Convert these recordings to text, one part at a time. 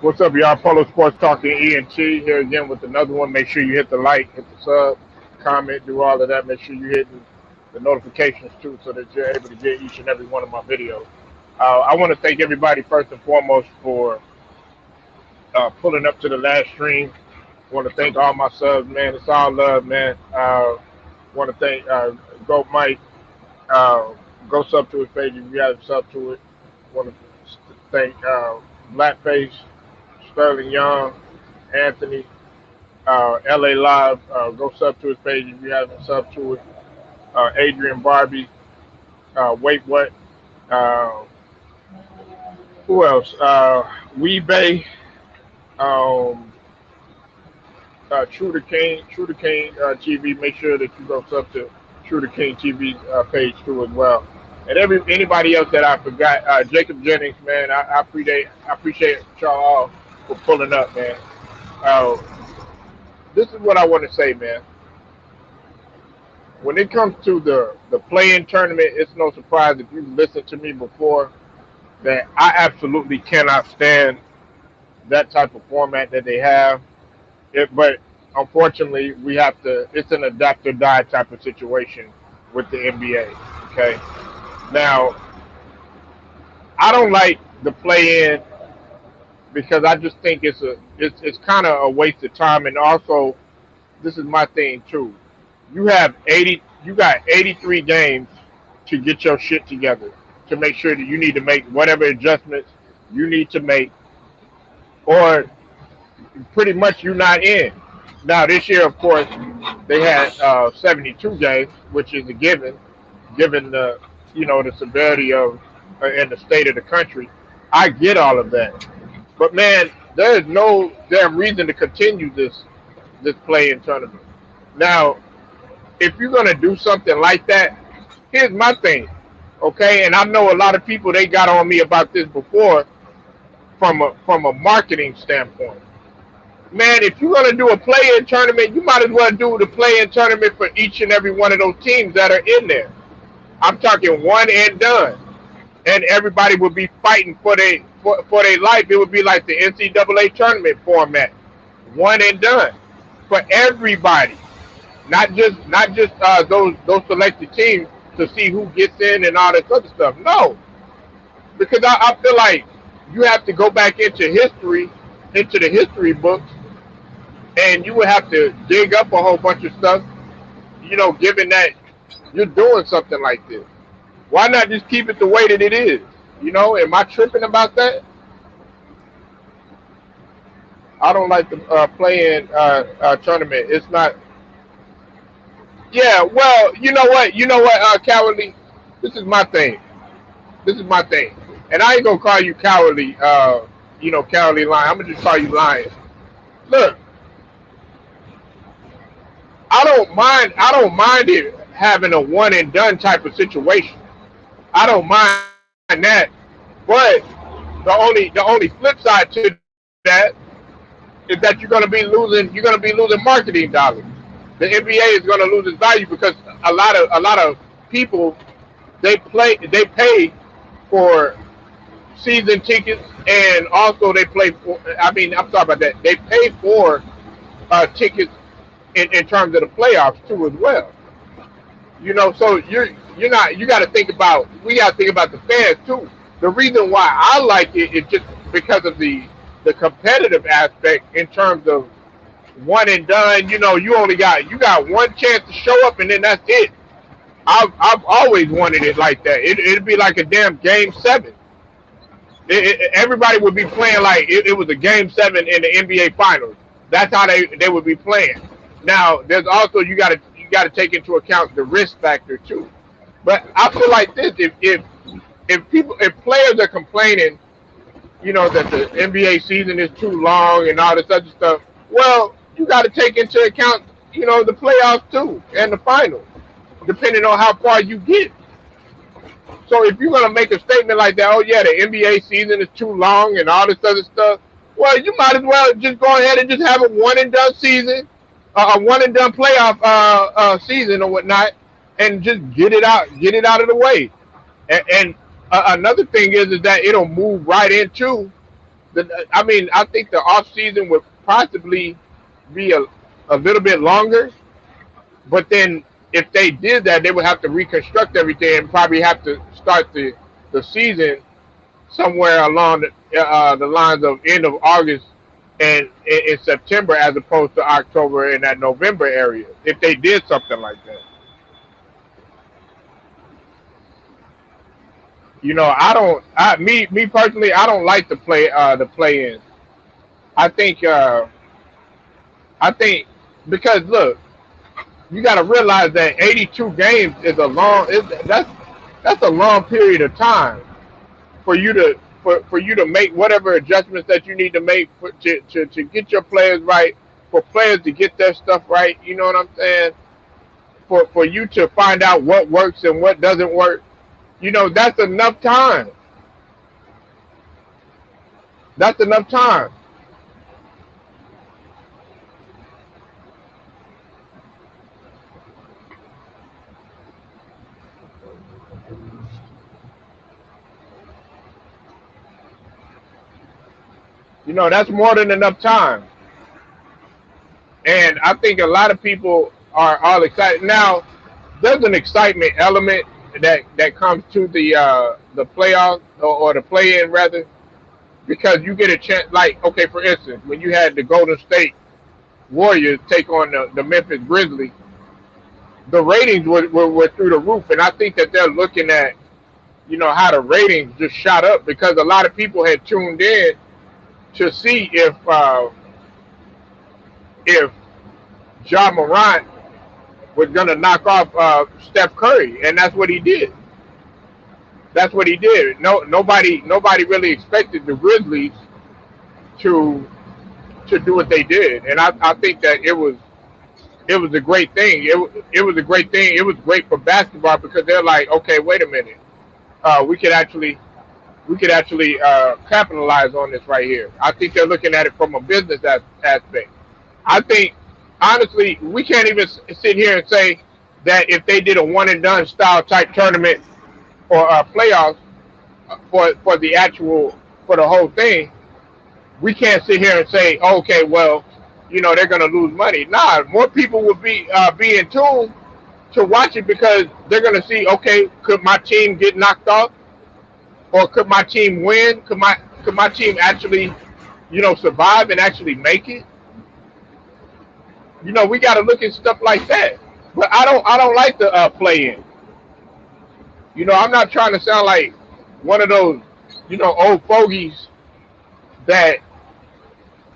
What's up, y'all? Polo Sports Talking ENT here again with another one. Make sure you hit the like, hit the sub, comment, do all of that. Make sure you hit the notifications too so that you're able to get each and every one of my videos. I want to thank everybody first and foremost for pulling up to the last stream. I want to thank all my subs, man. It's all love, man. Want to thank Go Mike. Uh, go sub to his page if you haven't sub to it. Want to thank Blackface, Sterling Young, Anthony, LA Live. Go sub to his page if you haven't sub to it. Adrian Barbie. Wait what? Uh, who else? Weebay. Um, True to King. True to King TV. Make sure that you go sub to True to King TV page too as well. And anybody else that I forgot, Jacob Jennings, man, I appreciate y'all all for pulling up, man. Uh, this is what I want to say, man. When it comes to the play-in tournament, it's no surprise if you've listened to me before that I absolutely cannot stand that type of format that they have. But unfortunately, we have to. It's an adapt or die type of situation with the NBA. Okay. Now, I don't like the play-in because I just think it's kind of a waste of time, and also this is my thing too. You got 83 games to get your shit together to make sure that you need to make whatever adjustments you need to make, or pretty much you're not in. Now this year, of course, they had 72 games, which is a given the the severity of and the state of the country. I get all of that, but man, there is no damn reason to continue this play-in tournament. Now, if you're gonna do something like that, here's my thing, okay? And I know a lot of people they got on me about this before from a marketing standpoint. Man, if you're gonna do a play-in tournament, you might as well do the play-in tournament for each and every one of those teams that are in there. I'm talking one and done, and everybody would be fighting for their life. It would be like the NCAA tournament format, one and done for everybody, not just those selected teams to see who gets in and all this other stuff. No, because I feel like you have to go back into the history books, and you would have to dig up a whole bunch of stuff. Given that you're doing something like this, why not just keep it the way that it is? Am I tripping about that? I don't like the play-in tournament. It's not. Yeah, well, cowardly. This is my thing. This is my thing, and I ain't gonna call you cowardly. Cowardly lion. I'm gonna just call you lion. Look, I don't mind it having a one and done type of situation. I don't mind that, but the only flip side to that is that you're gonna be losing marketing dollars. The NBA is gonna lose its value because a lot of people they pay for season tickets, and also they play for. I mean, I'm sorry about that. They pay for tickets in terms of the playoffs too as well. So you're not. You got to think about. We got to think about the fans too. The reason why I like it is just because of the competitive aspect in terms of one and done. You got one chance to show up, and then that's it. I've always wanted it like that. It'd be like a damn game 7. Everybody would be playing like it was a game 7 in the NBA Finals. That's how they would be playing. Now, there's also you got to take into account the risk factor too. But I feel like this: if players are complaining, that the NBA season is too long and all this other stuff, well, you got to take into account, the playoffs too and the finals, depending on how far you get. So if you're gonna make a statement like that, oh yeah, the NBA season is too long and all this other stuff, well, you might as well just go ahead and just have a one and done season, a one and done playoff season or whatnot, and just get it out of the way. And another thing is that it'll move right into I mean, I think the off season would possibly be a little bit longer, but then if they did that, they would have to reconstruct everything and probably have to start the season somewhere along the lines of end of August and in September as opposed to October in that November area. If they did something like that, I don't. Me personally, I don't like the play in. I think uh, I think because look, you got to realize that 82 games is a long. That's a long period of time for you to for you to make whatever adjustments that you need to make to get your players right, for players to get their stuff right. You know what I'm saying? For you to find out what works and what doesn't work. That's enough time. That's enough time. That's more than enough time. And I think a lot of people are all excited. Now, there's an excitement element that comes to the playoff or the play in rather, because you get a chance. Like, okay, for instance, when you had the Golden State Warriors take on the Memphis Grizzlies, the ratings were through the roof, and I think that they're looking at how the ratings just shot up because a lot of people had tuned in to see if John Morant was going to knock off Steph Curry, and that's what he did. That's what he did. Nobody really expected the Grizzlies to do what they did, and I think that it was a great thing. It was a great thing. It was great for basketball because they're like, okay, wait a minute, we could actually capitalize on this right here. I think they're looking at it from a business aspect. I think honestly, we can't even sit here and say that if they did a one and done style type tournament or playoffs for the actual for the whole thing, we can't sit here and say, okay, well, they're going to lose money. Nah, more people will be in tune to watch it because they're going to see, okay, could my team get knocked off, or could my team win? Could my team actually, survive and actually make it? We got to look at stuff like that. But I don't like the play in. I'm not trying to sound like one of those, old fogies that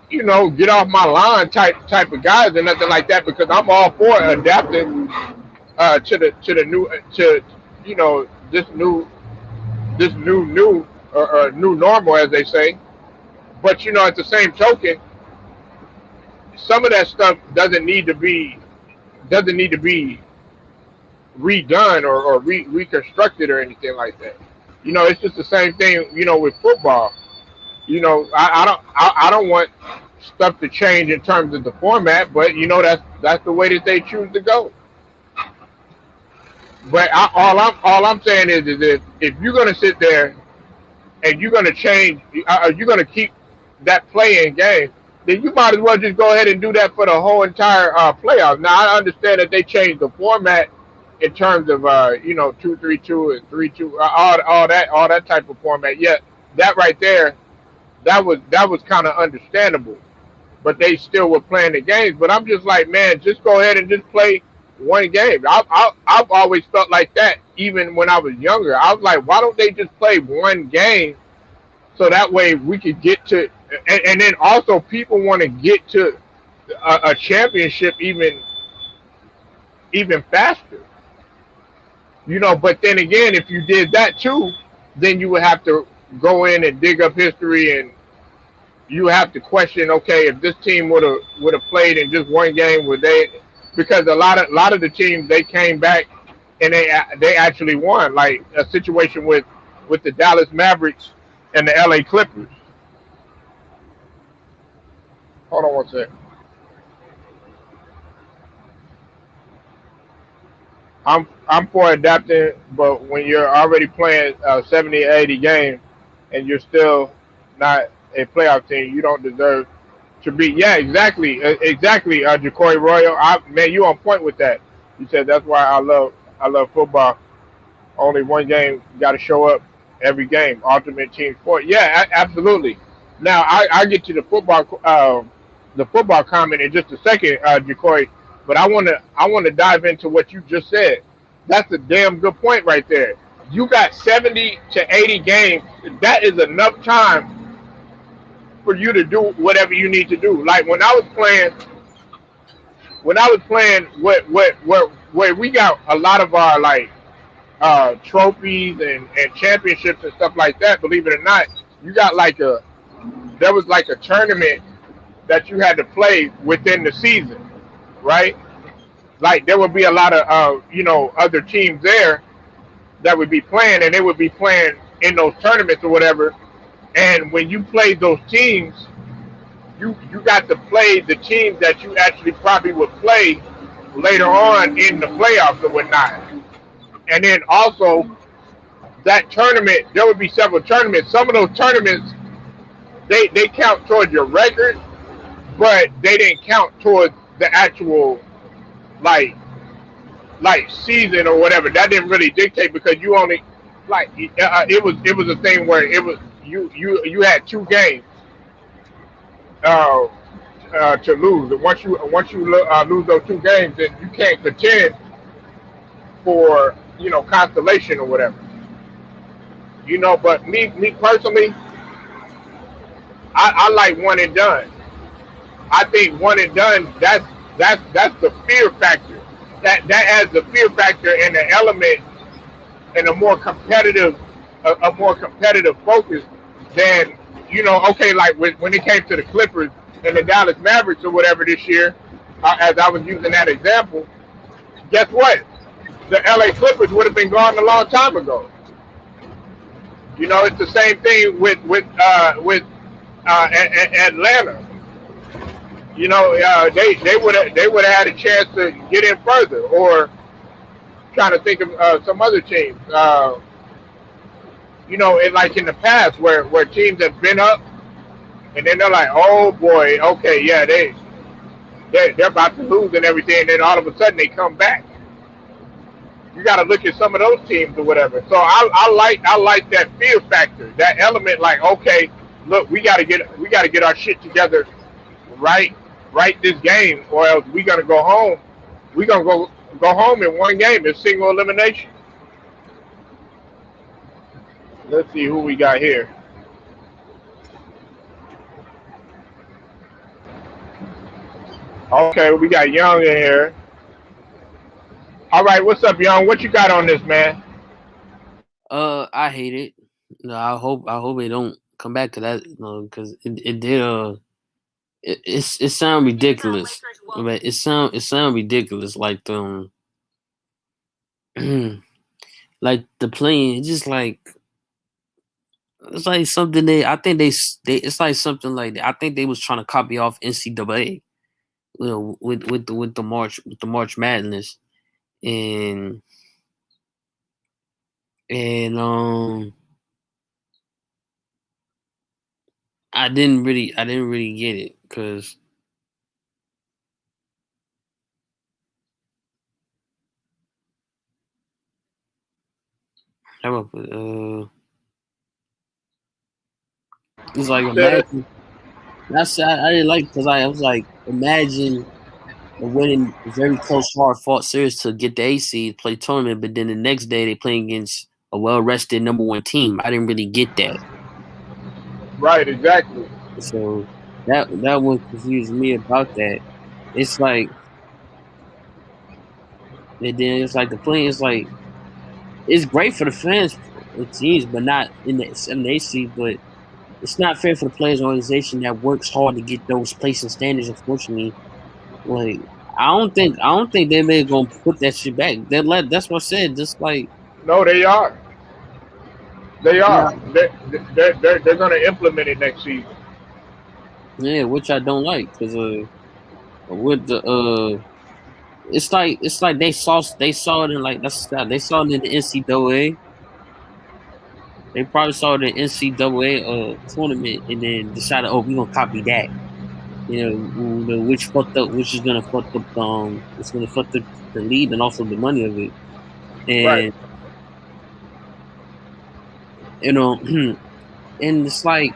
get off my line type of guys or nothing like that, because I'm all for adapting to the new to this new or new normal, as they say. But at the same token, some of that stuff doesn't need to be redone or reconstructed or anything like that. It's just the same thing. With football. I don't want stuff to change in terms of the format, but that's the way that they choose to go. But all I'm saying is if you're gonna sit there and you're gonna change, you're gonna keep that play in game, then you might as well just go ahead and do that for the whole entire playoffs. Now I understand that they changed the format in terms of 2-3-2 and 3-2, all that type of format. Yeah, that right there, that was kind of understandable, but they still were playing the games. But I'm just like, man, just go ahead and just play one game. I've always felt like that, even when I was younger. I was like, why don't they just play one game so that way we could get to, and then also people want to get to a championship even faster. But then again, if you did that too, then you would have to go in and dig up history, and you have to question, okay, if this team would have played in just one game, would they? Because a lot of the teams, they came back and they actually won, like a situation with the Dallas Mavericks and the LA Clippers. Hold on one second. I'm for adapting, but when you're already playing 70, 80 games and you're still not. a playoff team, you don't deserve to be. Yeah, exactly, exactly. Jacory Royal, man, you on point with that. You said that's why I love football. Only one game, got to show up every game. Ultimate team sport. Yeah, absolutely. Now I get to the football comment in just a second, Jacory. But I want to dive into what you just said. That's a damn good point right there. You got 70 to 80 games. That is enough time for you to do whatever you need to do. Like when I was playing, where we got a lot of our like trophies and championships and stuff like that. Believe it or not, you got like a there was like a tournament that you had to play within the season, right? Like there would be a lot of other teams there that would be playing, and they would be playing in those tournaments or whatever. And when you played those teams, you got to play the teams that you actually probably would play later on in the playoffs or whatnot. And then also that tournament, there would be several tournaments. Some of those tournaments, they count towards your record, but they didn't count towards the actual like season or whatever. That didn't really dictate because you only like it was a thing where it was you had two games uh, to lose. And once you lose those two games, then you can't contend for constellation or whatever. But me personally, I like one and done. I think one and done. That's the fear factor. That adds the fear factor and the element and a more competitive focus than okay, like when it came to the Clippers and the Dallas Mavericks or whatever this year, as I was using that example. Guess what? The LA Clippers would have been gone a long time ago. It's the same thing with Atlanta. They would have had a chance to get in further, or trying to think of some other teams. Like in the past where teams have been up and then they're like, oh boy, okay, yeah, they're about to lose and everything, and then all of a sudden they come back. You got to look at some of those teams or whatever. So I like that fear factor, that element. Like, okay, look, we got to get our shit together, right, right this game, or else we gonna go home. We gonna go home in one game. It's single elimination. Let's see who we got here. Okay, we got Young in here. All right, what's up, Young? What you got on this, man? I hate it. No, I hope it don't come back to that. Because it did. It sound ridiculous. But it sound ridiculous. Like the plane. It's just like it's like something I think they it's like something like that. I think they was trying to copy off NCAA. With the March Madness and and I didn't really get it because it's like Said imagine I didn't like because I was like imagine winning a very close hard fought series to get the A seed play tournament, but then the next day they playing against a well rested number one team. I didn't really get that, right, exactly. so that one confused me about that. It's like and then it's like the playing is like it's great for the fans and teams, but not in the A seed, but it's not fair for the players' organization that works hard to get those placing standards. Unfortunately, like I don't think they're gonna put that shit back. That's what I said. Just like No, they are. They yeah, are. They're going to implement it next season. yeah, which I don't like because with the it's like they saw it in like they saw it in the NCAA They probably saw the NCAA tournament and then decided, oh, we're gonna copy that. Which fucked up, which is gonna fuck up it's gonna fuck the lead and also the money of it. Right. And you know, and it's like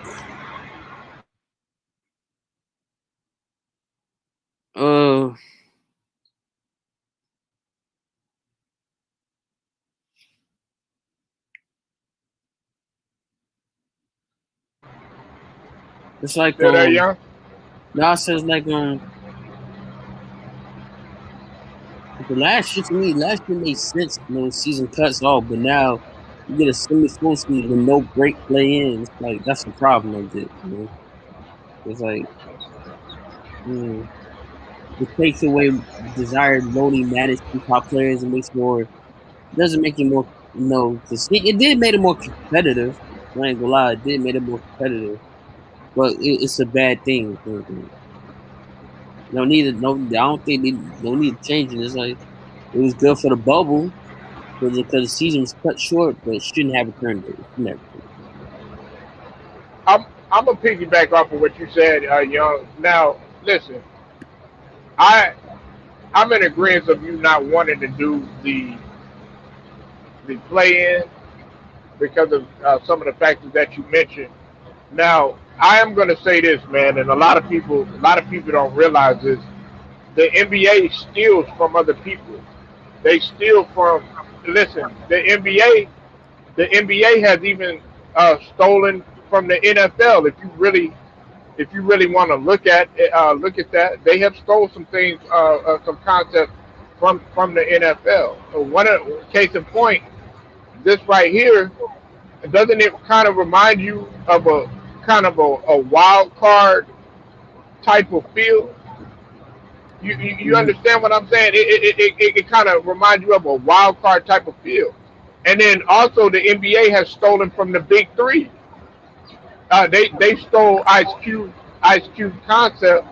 uh it's like Still there, young? now it says like the last year made sense, season cuts off, but now you get a semi-full season with no break play in. It's like that's the problem of it. It's like it takes away desired loading management top players and makes more doesn't make it more because it did make it more competitive. I ain't gonna lie, it did make it more competitive, but it's a bad thing. No need no. I don't think they no need to change it. It's like it was good for the bubble because the season was cut short, but it shouldn't have occurred. It should never. I'm gonna piggyback off of what you said, young. Now, listen, I I'm in agreement of you not wanting to do the play in because of some of the factors that you mentioned. Now, I am gonna say this, man, and a lot of people don't realize this. The NBA steals from other people. They steal from. Listen, the NBA has even stolen from the NFL. If you really want to look at that, they have stole some things, some concepts from the NFL. So case in point, this right here, doesn't it kind of remind you of a kind of a wild card type of feel? You Mm-hmm. understand what I'm saying? It kind of reminds you of a wild card type of feel. And then also the NBA has stolen from the big three. They stole Ice Cube concept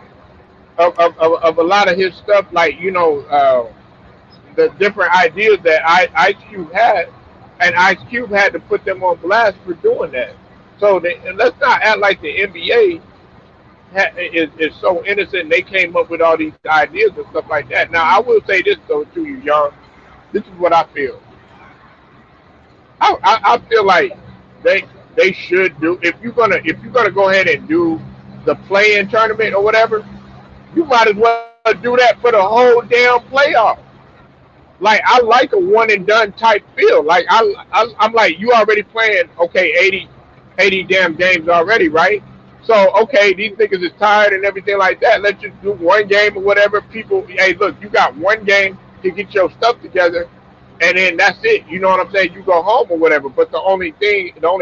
of a lot of his stuff, like the different ideas that Ice Cube had, and Ice Cube had to put them on blast for doing that. So let's not act like the NBA is so innocent. They came up with all these ideas and stuff like that. Now I will say this though to you, young. This is what I feel. I feel like they they should do, if you're gonna go ahead and do the play-in tournament or whatever, you might as well do that for the whole damn playoff. Like I like a one and done type feel. Like I'm like, you already playing, okay, 80 damn games already, right? So okay, these niggas is tired and everything like that. Let's just do one game or whatever. People, hey, look, you got one game to get your stuff together, and then that's it. You know what I'm saying? You go home or whatever. But the only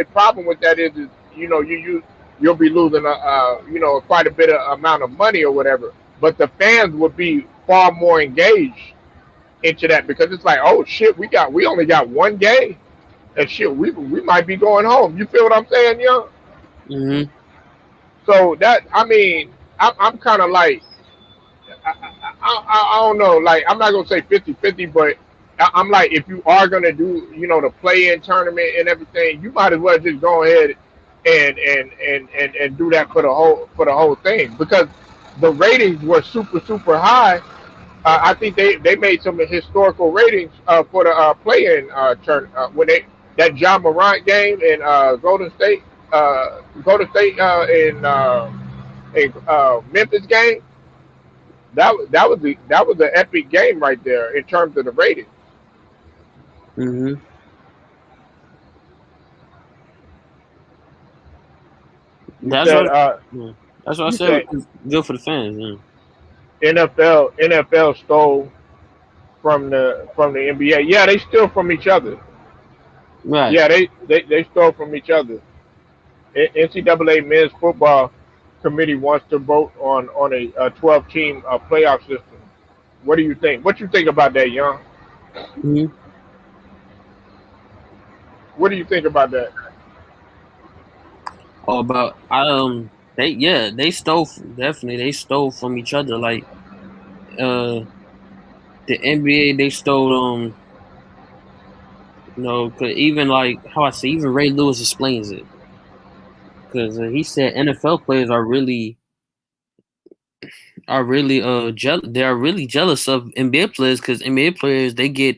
problem with that is you'll be losing quite a bit of amount of money or whatever. But the fans would be far more engaged into that because it's like, oh shit, we only got one game, and shit, we might be going home. You feel what I'm saying, young? Mm-hmm. So that, I mean, I'm kind of like, I don't know, like I'm not gonna say 50-50, but I'm like, if you are gonna do the play-in tournament and everything, you might as well just go ahead and do that for the whole thing because the ratings were super super high. I think they made some historical ratings for the play-in turn when they that John Morant game in Golden State in Memphis game. That was an epic game right there in terms of the ratings. Mm-hmm. You That's said what. Yeah. That's what I you said. said It's good for the fans. Yeah. NFL stole from the NBA. Yeah, they steal from each other. Right. Yeah, they stole from each other. NCAA men's football committee wants to vote on a 12 team playoff system. What do you think? What you think about that, Young? Mm-hmm. What do you think about that? Oh, but they stole definitely they stole from each other. Like uh the NBA they stole You know, 'cause even like how I say, even Ray Lewis explains it because he said NFL players they are really jealous of NBA players because NBA players they get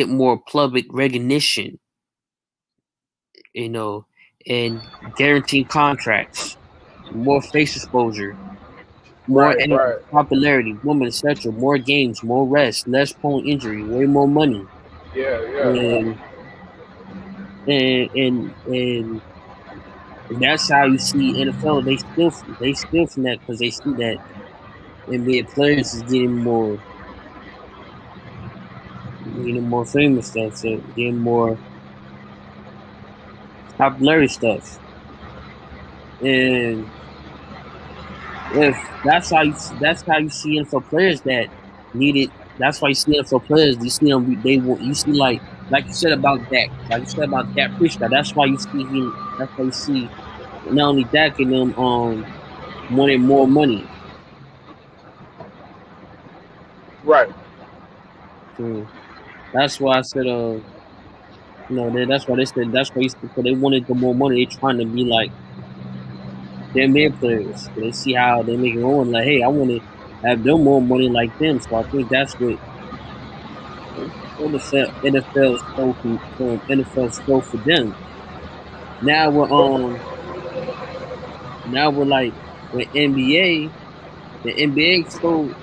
more public recognition, you know, and guaranteed contracts, more face exposure, more Right, right. popularity, women, etc., more games, more rest, less prone injury, way more money, Yeah, yeah. and and that's how you see NFL. They steal from that because they see that NBA players is getting more famous stuff, so getting more popularity stuff, and if that's how you see NFL players that need it. That's why you see NFL players. You see them. You see like you said about Dak. Like you said about Dak Prescott. That's why you see him. That's why you see not only Dak and them wanting more money. Right. So that's why I said that's why they said that's why because they wanted the more money. They trying to be like their mid players. They see how they make it on. Like, hey, I want to have them more money like them. So I think that's what NFL stole for them. Now we're like with NBA. The NBA stole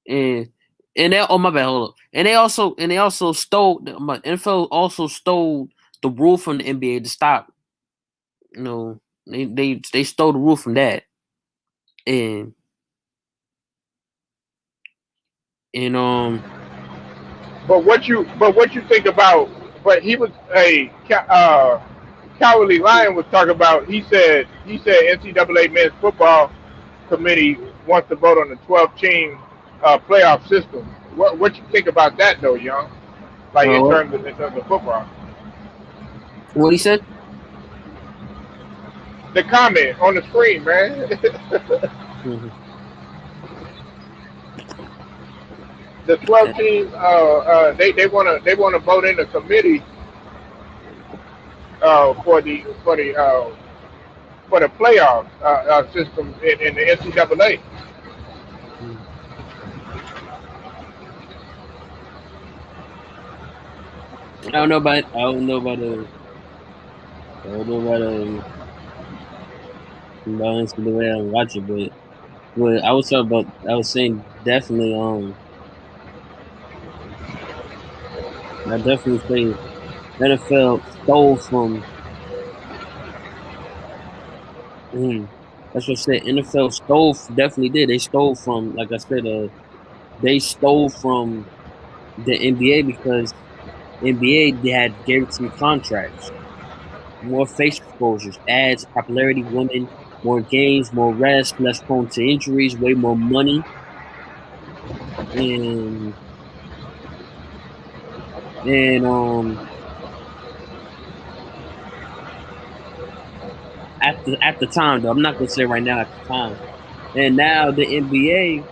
and and they oh my bad, hold up. And they also stole my NFL also stole the rule from the NBA to stop. You know, they stole the rule from that. And and But what you think about? But he was Cowardly Lion was talking about. He said NCAA men's football committee wants to vote on the 12 team playoff system. What you think about that though, Young? Like in terms of football, what he said? the comment on the screen, man. Mm-hmm. The 12 teams they wanna vote in the committee for the playoff system in the NCAA. I don't know about I don't know about the way I watch it, but I was saying definitely I definitely say NFL stole from mm, that's what I said. NFL definitely did. They stole from like I said, they stole from the NBA because NBA they had guaranteed contracts, more face exposures, ads, popularity, women, more games, more rest, less prone to injuries, way more money, and and at the time though, I'm not gonna say right now at the time. And now the NBA,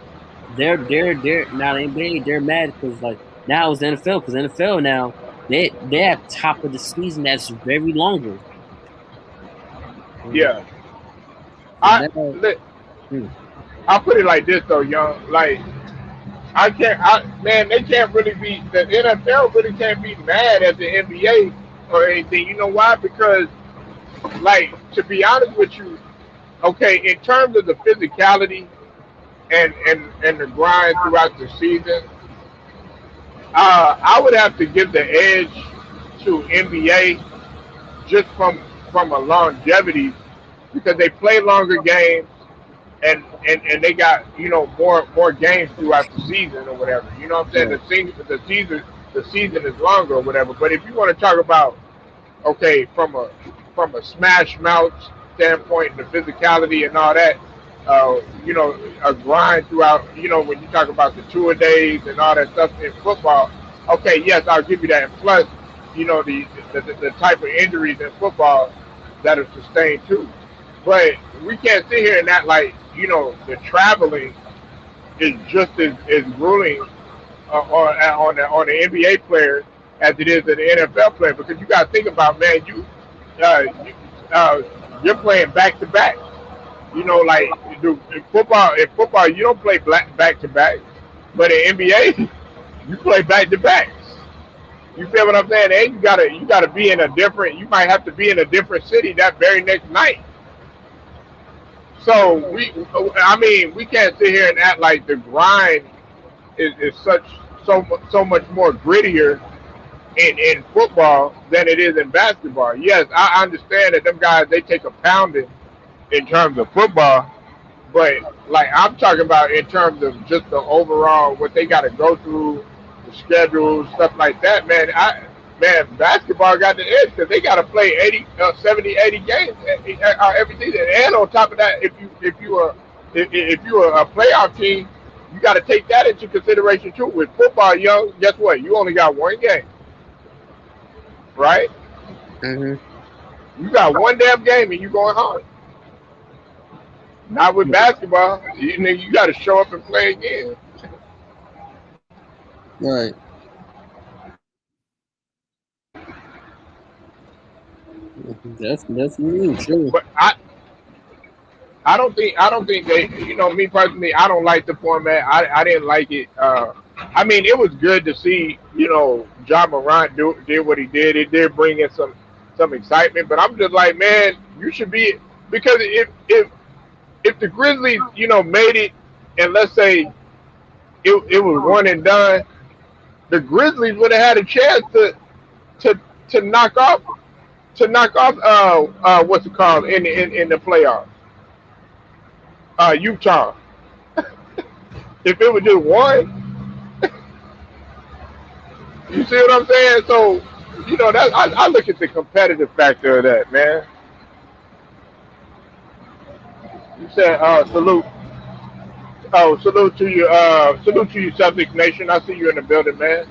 they're now the NBA they're mad because like now it's the NFL because NFL now they're at top of the season that's very longer. Mm. Yeah, So I now, let mm, I put it like this though, Young. Like man, they can't really be the NFL really can't be mad at the NBA or anything. You know why? Because like to be honest with you, okay, in terms of the physicality and the grind throughout the season, I would have to give the edge to NBA just from a longevity because they play longer games and they got more games throughout the season or whatever. You know what I'm saying? yeah, The season is longer or whatever. But if you want to talk about okay from a smash mouth standpoint, the physicality and all that, a grind throughout. When you talk about the tour days and all that stuff in football, okay, yes, I'll give you that. And plus, the type of injuries in football that are sustained too. But we can't sit here and act like the traveling is just as grueling on the NBA player as it is an NFL player, because you got to think about, man, uh, you uh, you're playing back to back. You know, like in football you don't play back to back, but in NBA you play back to backs. You feel what I'm saying? And you gotta be in a different. You might have to be in a different city that very next night. So I mean, we can't sit here and act like the grind is so much more grittier in football than it is in basketball. Yes, I understand that them guys they take a pounding in terms of football, but like I'm talking about in terms of just the overall what they got to go through, the schedule, stuff like that. Man, basketball got the edge because they got to play 80, 70, 80 games every season. And on top of that, if you are a playoff team, you got to take that into consideration too. With football, young, guess what? You only got one game, right? Mm-hmm. You got one damn game and you going home. Not with basketball. You got to show up and play again. Right. Definitely true. But I don't think they, me personally, I don't like the format. I didn't like it. I mean, it was good to see, John Morant did what he did. It did bring in some excitement, but I'm just like, man, you should be, because if the Grizzlies, made it, and let's say it was one and done, the Grizzlies would have had a chance to to knock off what's it called in the playoffs, Utah. If it was just one, you see what I'm saying? So, I look at the competitive factor of that, man. You said salute. Oh, salute to you, Celtics Nation. I see you in the building, man.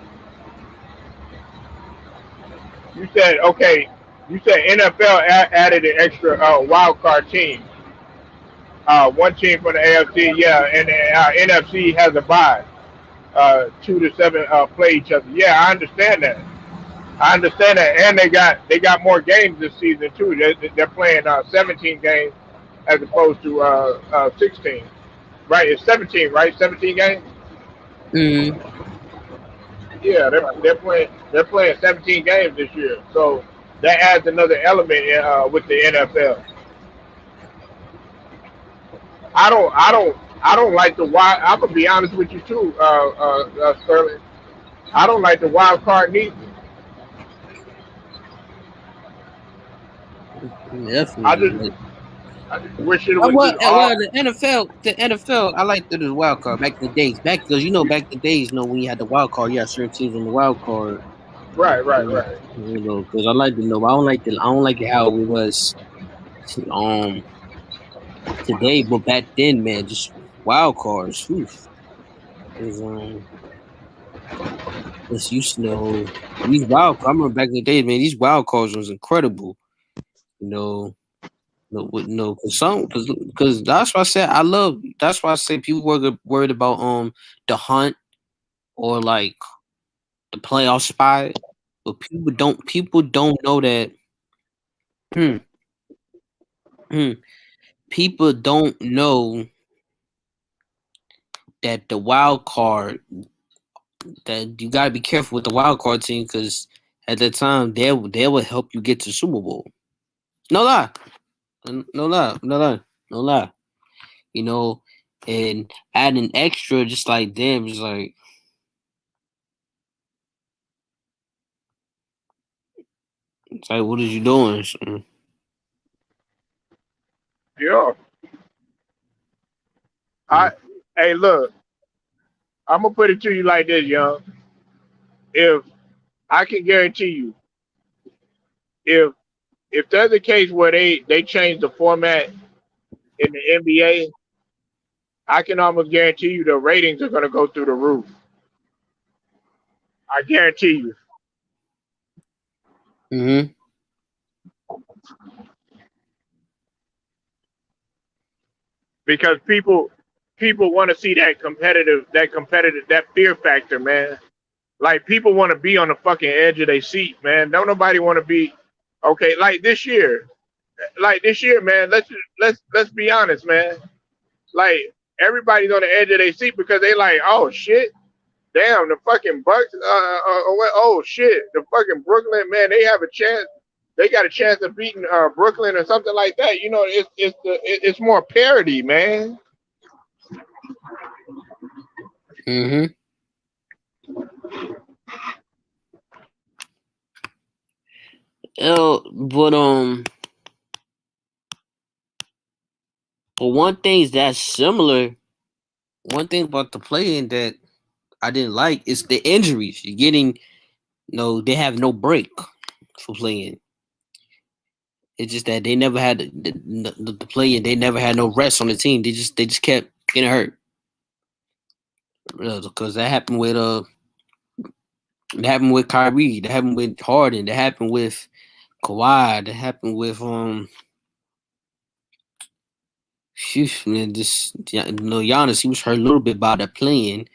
You said okay. You said NFL added an extra wild card team. One team for the AFC, yeah, and the NFC has a bye. 2 to 7 play each other. Yeah, I understand that. I understand that, and they got more games this season too. They're playing 17 games as opposed to 16. Right? It's 17, right? 17 games. Mm-hmm. Yeah, they're playing 17 games this year, so that adds another element with the NFL. I don't like the wild. I'm gonna be honest with you too, Sterling. I don't like the wild card neither. I Definitely. just Like, I just wish it was well, just all. the NFL, I like that as wild card back in the days. Back because back in the days, when you had the wild card, you had certain teams on the wild card. Right, right, right. Because I like to know. I don't like it how it was um today, but back then, man, just wild cards. Oof. Is It's used to know these wild. I remember back in the day, man. These wild cards was incredible. You know, cause cause that's why I said I love. That's why I say people were worried about the hunt or like the playoff spot, but people don't know that. Hmm, hmm, people don't know that the wild card that you gotta be careful with the wild card team because at that time they will help you get to Super Bowl. No lie, no lie, no lie, no lie. You know, and adding extra just like them is like it's like what is you doing? Yeah. I Hey, look, I'm gonna put it to you like this, young. If I can guarantee you, if there's a case where they change the format in the NBA, I can almost guarantee you the ratings are gonna go through the roof. I guarantee you, Mm-hmm. because people want to see that fear factor, man. Like people want to be on the fucking edge of their seat, man. Don't nobody want to be okay. Like this year, man. Let's be honest, man. Like everybody's on the edge of their seat because they like, oh shit, damn, the fucking Bucks. Oh shit, the fucking Brooklyn, man. They have a chance. They got a chance of beating Brooklyn or something like that. You know, it's more parity, man. Mm-hmm. But one thing that's similar. One thing about the playing that I didn't like is the injuries. You're getting they have no break for playing. It's just that they never had the playing. They never had no rest on the team. They just kept getting hurt. Because that happened with Kyrie. That happened with Harden. That happened with Kawhi. That happened with man, just Giannis. He was hurt a little bit by that playing,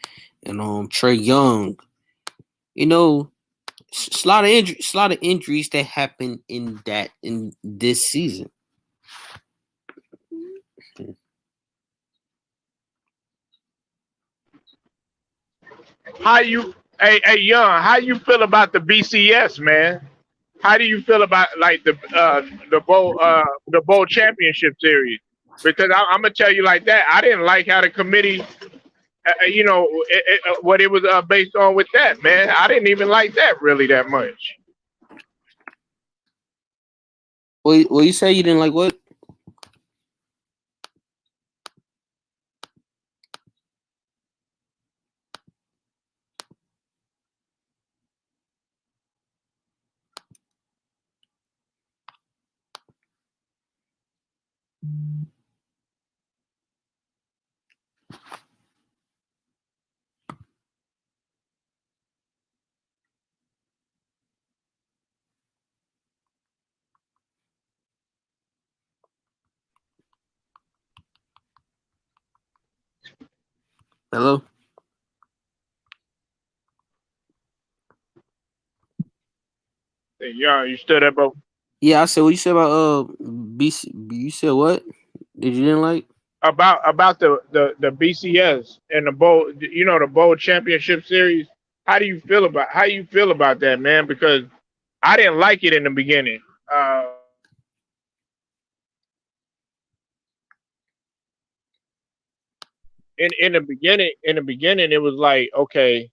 and Trae Young. It's a lot of injuries that happened in this season. Hey Young, how you feel about the BCS, man? How do you feel about like the bowl championship series? Because I'm gonna tell you like that, I didn't like how the committee, what it was based on with that, man. I didn't even like that really that much. Well, you say you didn't like what? Hello. Hey, Young, you stood up, bro? Yeah, I said what you said about BC. You said what? Did you didn't like? About the BCS and the bowl, the bowl championship series. How you feel about that, man? Because I didn't like it in the beginning. In the beginning, it was like okay,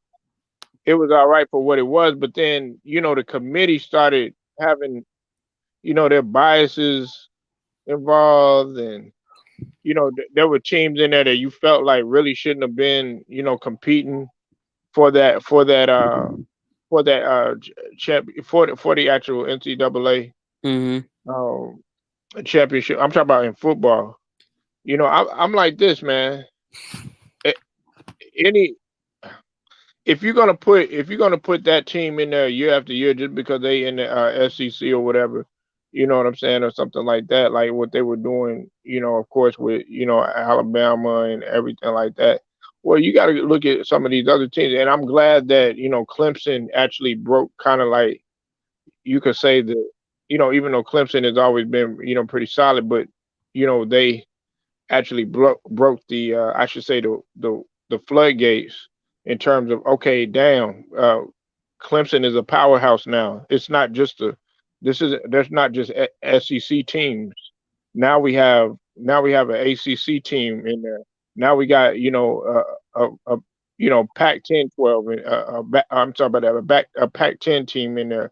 it was all right for what it was, but then the committee started having their biases involved, and there were teams in there that you felt like really shouldn't have been competing for that champ for the actual NCAA Mm-hmm. um, championship. I'm talking about in football. I'm like this, man. A- Any if you're gonna put that team in there year after year just because they in the SEC or whatever, you know what I'm saying, or something like that, like what they were doing, of course with Alabama and everything like that. Well, you got to look at some of these other teams, and I'm glad that Clemson actually broke kind of like you could say that even though Clemson has always been pretty solid, but they actually broke the I should say the floodgates in terms of okay, damn, Clemson is a powerhouse now. It's not just a this is there's not just SEC teams. Now we have an ACC team in there. Now we got Pac-10 12 and I'm talking about that a Pac-10 team in there.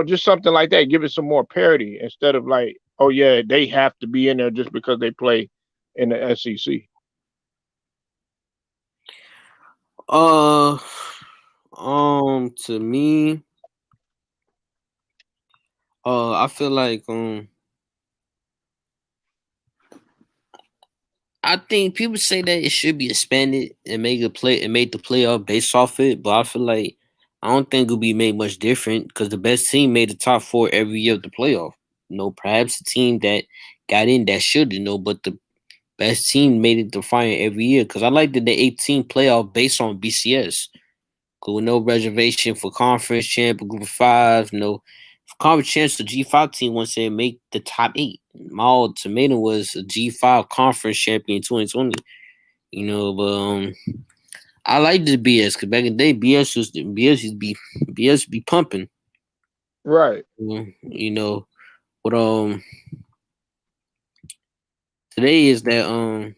Just something like that. Give it some more parity instead of like, oh yeah, they have to be in there just because they play in the SEC. Uh, to me, I feel like I think people say that it should be expanded and make the playoff based off it, but I feel like I don't think it'll be made much different because the best team made the top four every year of the playoff. Perhaps the team that got in that should, but best team made it to final every year. Because I like that the 18 playoff based on BCS. With no reservation for conference champ or group of five, no for conference champs. The G5 team once said make the top 8. My ultimatum was a G5 conference champion in 2020. But I liked the BS because back in the day, BS used to be pumping. Right. But today is that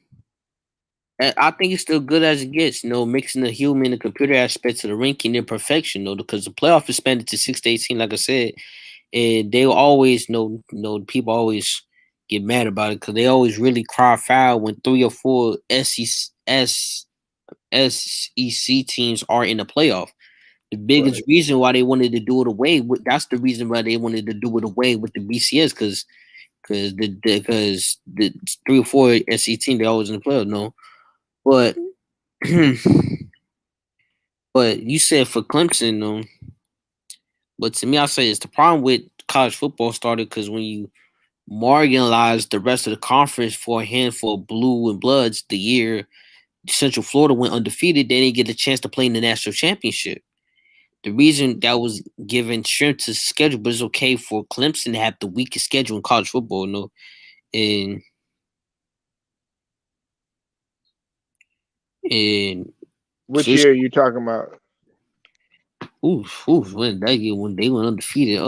I think it's still good as it gets, mixing the human and computer aspects of the ranking and perfection, because the playoff expanded to 6 to 18, like I said, and they always people always get mad about it because they always really cry foul when 3 or 4 SEC teams are in the playoff. The biggest reason why they wanted to do it away with that's the reason why they wanted to do it away with the BCS because the 3 or 4 SEC teams they always in the playoff. No, but but you said for Clemson, but to me, I say it's the problem with college football started because when you marginalized the rest of the conference for a handful of blue and bloods, the year Central Florida went undefeated, they didn't get a chance to play in the national championship. The reason that was given strength to schedule, but it's okay for Clemson to have the weakest schedule in college football, and which year are you talking about? When that year when they went undefeated.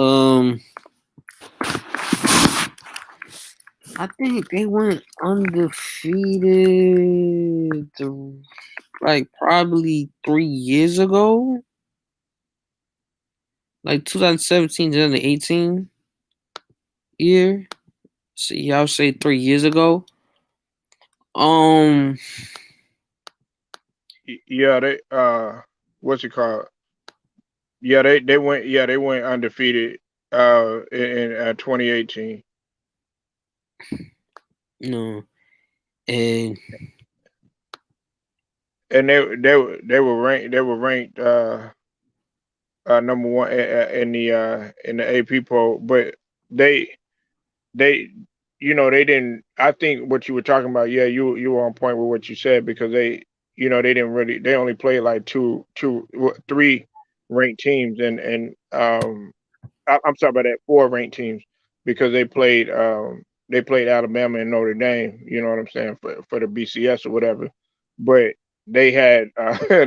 I think they went undefeated like probably 3 years ago. Like 2017, 2018 year. See, I'll say 3 years ago. Yeah, they what's it called? Yeah, they went undefeated in 2018. No. And they were ranked number 1 in the AP poll, but they they didn't. I think what you were talking about, yeah, you were on point with what you said because they they only played like 3 ranked teams and I'm sorry about that, 4 ranked teams because they played Alabama and Notre Dame, you know what I'm saying, for the BCS or whatever. But they had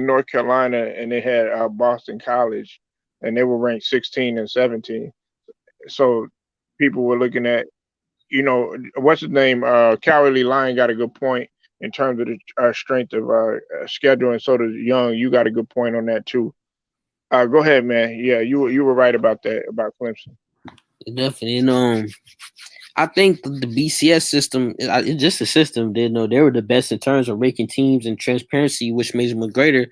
North Carolina and they had Boston College and they were ranked 16 and 17. So people were looking at, what's his name? Cowardly Lion got a good point in terms of the strength of schedule, and so does Young. You got a good point on that too. Go ahead, man. Yeah, you were right about that about Clemson. Definitely, I think the BCS system, it's just a system. They were the best in terms of ranking teams and transparency, which makes them greater.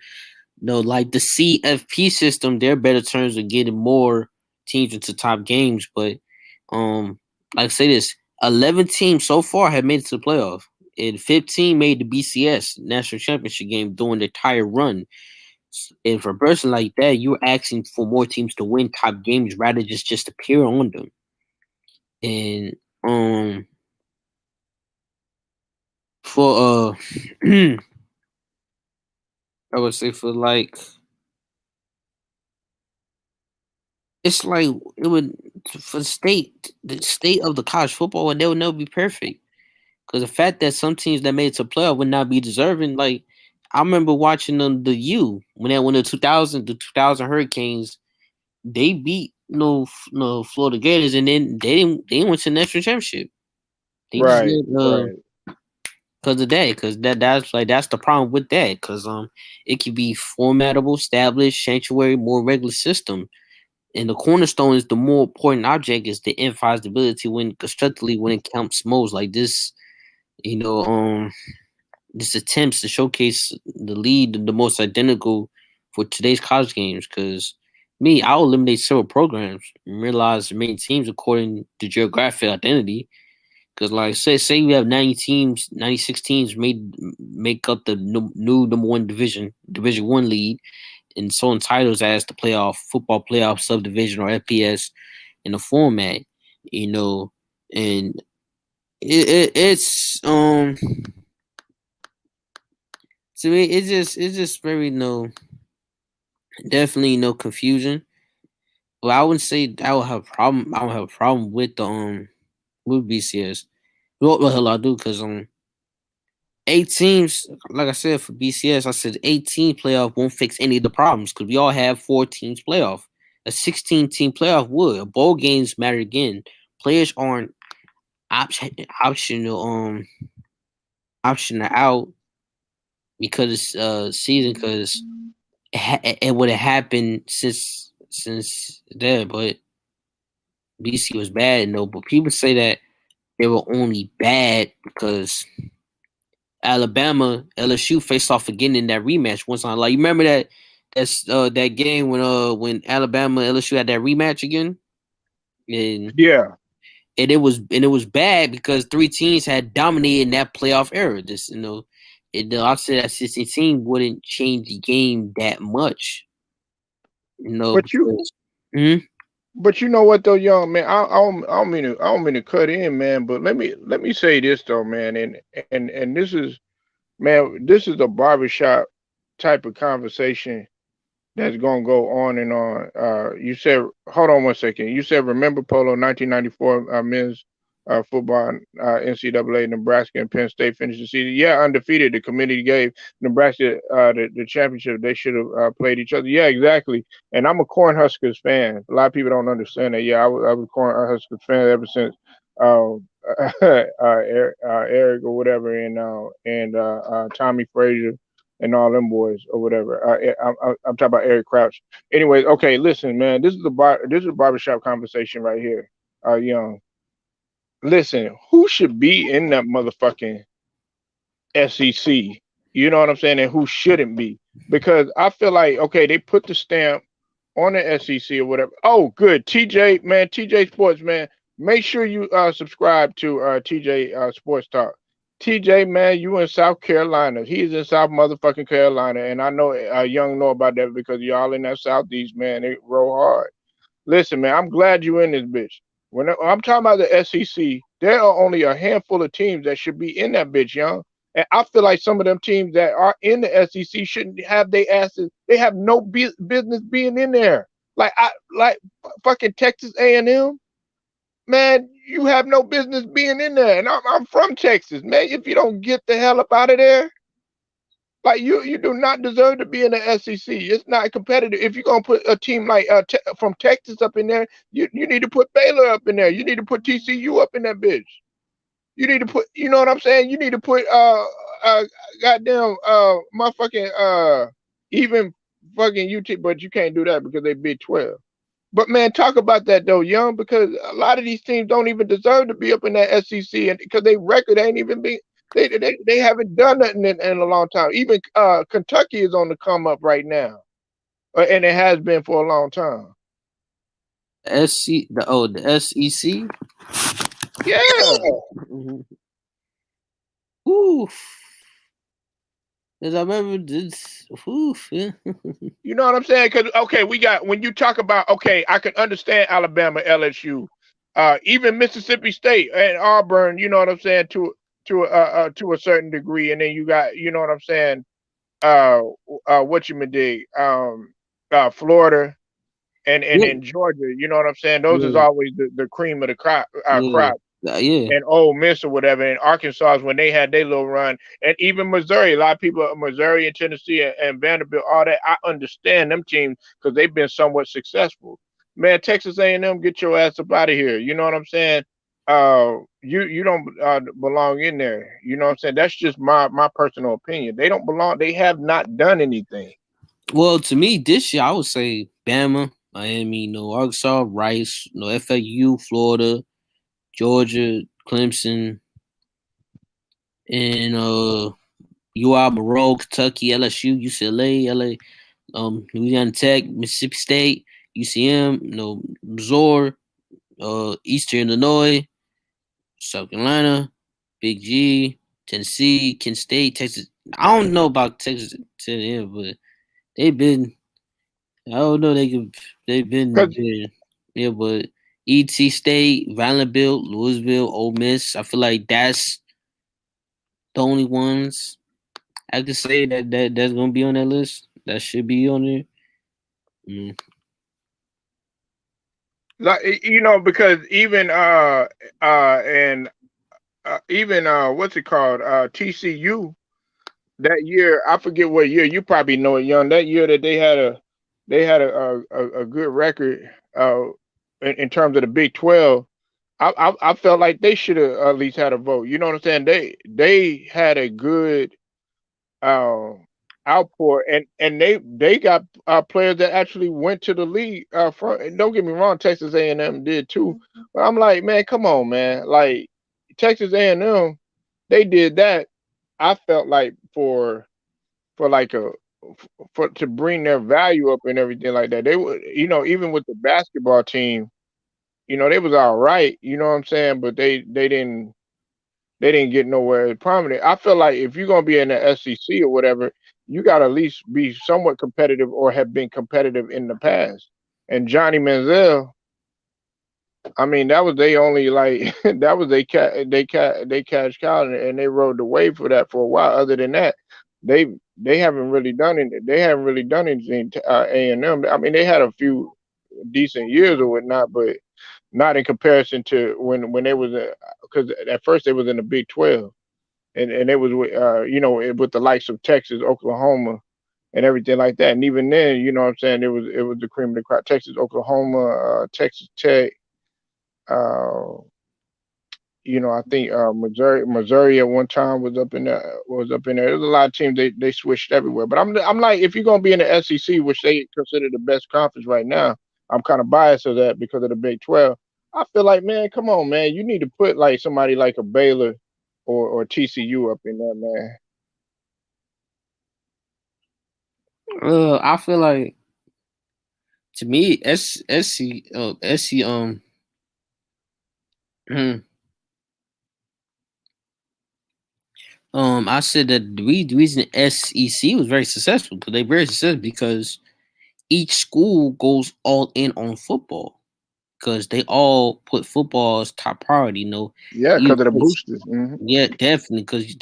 Like the CFP system, they're better terms of getting more teams into top games. But like I say this, 11 teams so far have made it to the playoff, and 15 made the BCS national championship game during the entire run. And for a person like that, you're asking for more teams to win top games rather just appear on them. And for I would say for like it's like it would for the state of the college football would never be perfect because the fact that some teams that made it to playoff would not be deserving. Like I remember watching the U when they won the 2000 Hurricanes, they beat no Florida Gators and then they went to the national championship. They just Right, did, right. because of that, because that's the problem with that, because it can be formatable, established, sanctuary, more regular system, and the cornerstone is the more important object is the emphasize the ability when constructively when it counts most, like this, you know, this attempts to showcase the lead the most identical for today's college games, because me, I'll eliminate several programs and realize the main teams according to geographic identity. Because like say you have 90 teams, 96 teams make up the new number 1 division 1 lead, and so entitles as the football playoff subdivision or FPS in the format, and it's To me, it's just very definitely no confusion. But I wouldn't say I would have a problem. I don't have a problem with the with BCS. What hell I do? Because 8 teams, like I said for BCS, I said 18 playoff won't fix any of the problems because we all have 4 teams playoff. A 16-team playoff would. A bowl games matter again. Players aren't optional optional out because it's season because it would have happened since there, but BC was bad, no. But people say that they were only bad because Alabama, LSU faced off again in that rematch one time. Like you remember that game when Alabama LSU had that rematch again, and Yeah. it was bad because 3 teams had dominated in that playoff era. This I said that 16 team wouldn't change the game that much, But you because. Mhm. but you know what though, young man, I don't mean to cut in, man, but let me say this though, man, and this is, man, this is a barbershop type of conversation that's gonna go on and on. You said, hold on one second. You said, remember Polo 1994 men's football, NCAA, Nebraska and Penn State finished the season. Yeah, undefeated. The committee gave Nebraska the championship. They should have played each other. Yeah, exactly. And I'm a Cornhuskers fan. A lot of people don't understand that. Yeah, I was a Cornhuskers fan ever since um, Eric or whatever, and Tommy Frazier and all them boys or whatever. I'm talking about Eric Crouch. Anyways, okay, listen, man. This is a barbershop conversation right here. Young, listen. Who should be in that motherfucking SEC? You know what I'm saying? And who shouldn't be? Because I feel like, okay, they put the stamp on the SEC or whatever. Oh, good. TJ, man, TJ Sports, man. Make sure you subscribe to TJ Sports Talk. TJ, man, you in South Carolina. He's in South motherfucking Carolina, and I know Young know about that because y'all in that Southeast, man. They roll hard. Listen, man, I'm glad you in this bitch. When I'm talking about the SEC, there are only a handful of teams that should be in that bitch, young. And I feel like some of them teams that are in the SEC shouldn't have their asses. They have no business being in there. Like fucking Texas A&M, man. You have no business being in there. And I'm from Texas, man. If you don't get the hell up out of there, like you do not deserve to be in the SEC. It's not competitive. If you're gonna put a team like from Texas up in there, you need to put Baylor up in there. You need to put TCU up in that bitch. You need to put, you know what I'm saying? You need to put goddamn motherfucking even fucking UT, but you can't do that because they Big 12. But man, talk about that though, young, because a lot of these teams don't even deserve to be up in that SEC, and because they record ain't even been. They haven't done nothing in a long time. Even Kentucky is on the come up right now, and it has been for a long time. The SEC. Yeah. Mhm. Oof. Cause I remember this. Oof. Yeah. You know what I'm saying? Because okay, we got, when you talk about, okay, I can understand Alabama, LSU, even Mississippi State and Auburn. You know what I'm saying, to a certain degree, and then you got, you know what I'm saying, uh, what you dig, Florida and Yeah. in Georgia. You know what I'm saying? Those is Yeah. always the cream of the Yeah. crop. Yeah. And Ole Miss or whatever, and Arkansas when they had their little run, and even Missouri. A lot of people, Missouri and Tennessee and Vanderbilt, all that. I understand them teams because they've been somewhat successful. Man, Texas A&M, get your ass up out of here. You know what I'm saying? You don't belong in there. You know what I'm saying? That's just my personal opinion. They don't belong. They have not done anything. Well, to me, this year I would say Bama, Miami, Arkansas, Rice, FAU, Florida, Georgia, Clemson, and UI, Monroe, Kentucky, LSU, UCLA, LA, Louisiana Tech, Mississippi State, UCM, Missouri, Eastern Illinois, South Carolina, Big G, Tennessee, Kent State, Texas. I don't know about Texas, but they've been. I don't know. They've been Cause good. Yeah, but ET State, Vanderbilt, Louisville, Ole Miss. I feel like that's the only ones. I could say that's gonna be on that list. That should be on there. Mm. Like because even and even what's it called, TCU, that year, I forget what year, you probably know it, young, that year that they had a good record in terms of the Big 12. I felt like they should have at least had a vote. You know what I'm saying? They had a good uh, outpour, and they got players that actually went to the league. From, and don't get me wrong, Texas A&M did too. But I'm like, man, come on, man. Like Texas A&M, they did that. I felt like for like a for to bring their value up and everything like that. They would, even with the basketball team, they was all right. You know what I'm saying? But they didn't get nowhere prominent. I feel like if you're gonna be in the SEC or whatever, you got to at least be somewhat competitive or have been competitive in the past. And Johnny Manziel, I mean, that was they only like that was they cash cow, and they rode the wave for that for a while. Other than that, they they haven't really done it. They haven't really done anything to A&M. I mean, they had a few decent years or whatnot, but not in comparison to when they was, because at first they was in the Big 12, and it was with with the likes of Texas, Oklahoma, and everything like that. And even then, you know what I'm saying, it was the cream of the crop. Texas, Oklahoma, Texas Tech. Uh, I think Missouri at one time was up in there. Was up in there. There's a lot of teams they switched everywhere. But I'm like, if you're gonna be in the SEC, which they consider the best conference right now, I'm kind of biased to that because of the Big 12. I feel like, man, come on, man, you need to put like somebody like a Baylor or TCU up in there, man. I feel like to me, SC, I said that the reason SEC was very successful because they very successful because each school goes all in on football because they all put football as top priority. Yeah, You because of the place, boosters. yeah, definitely because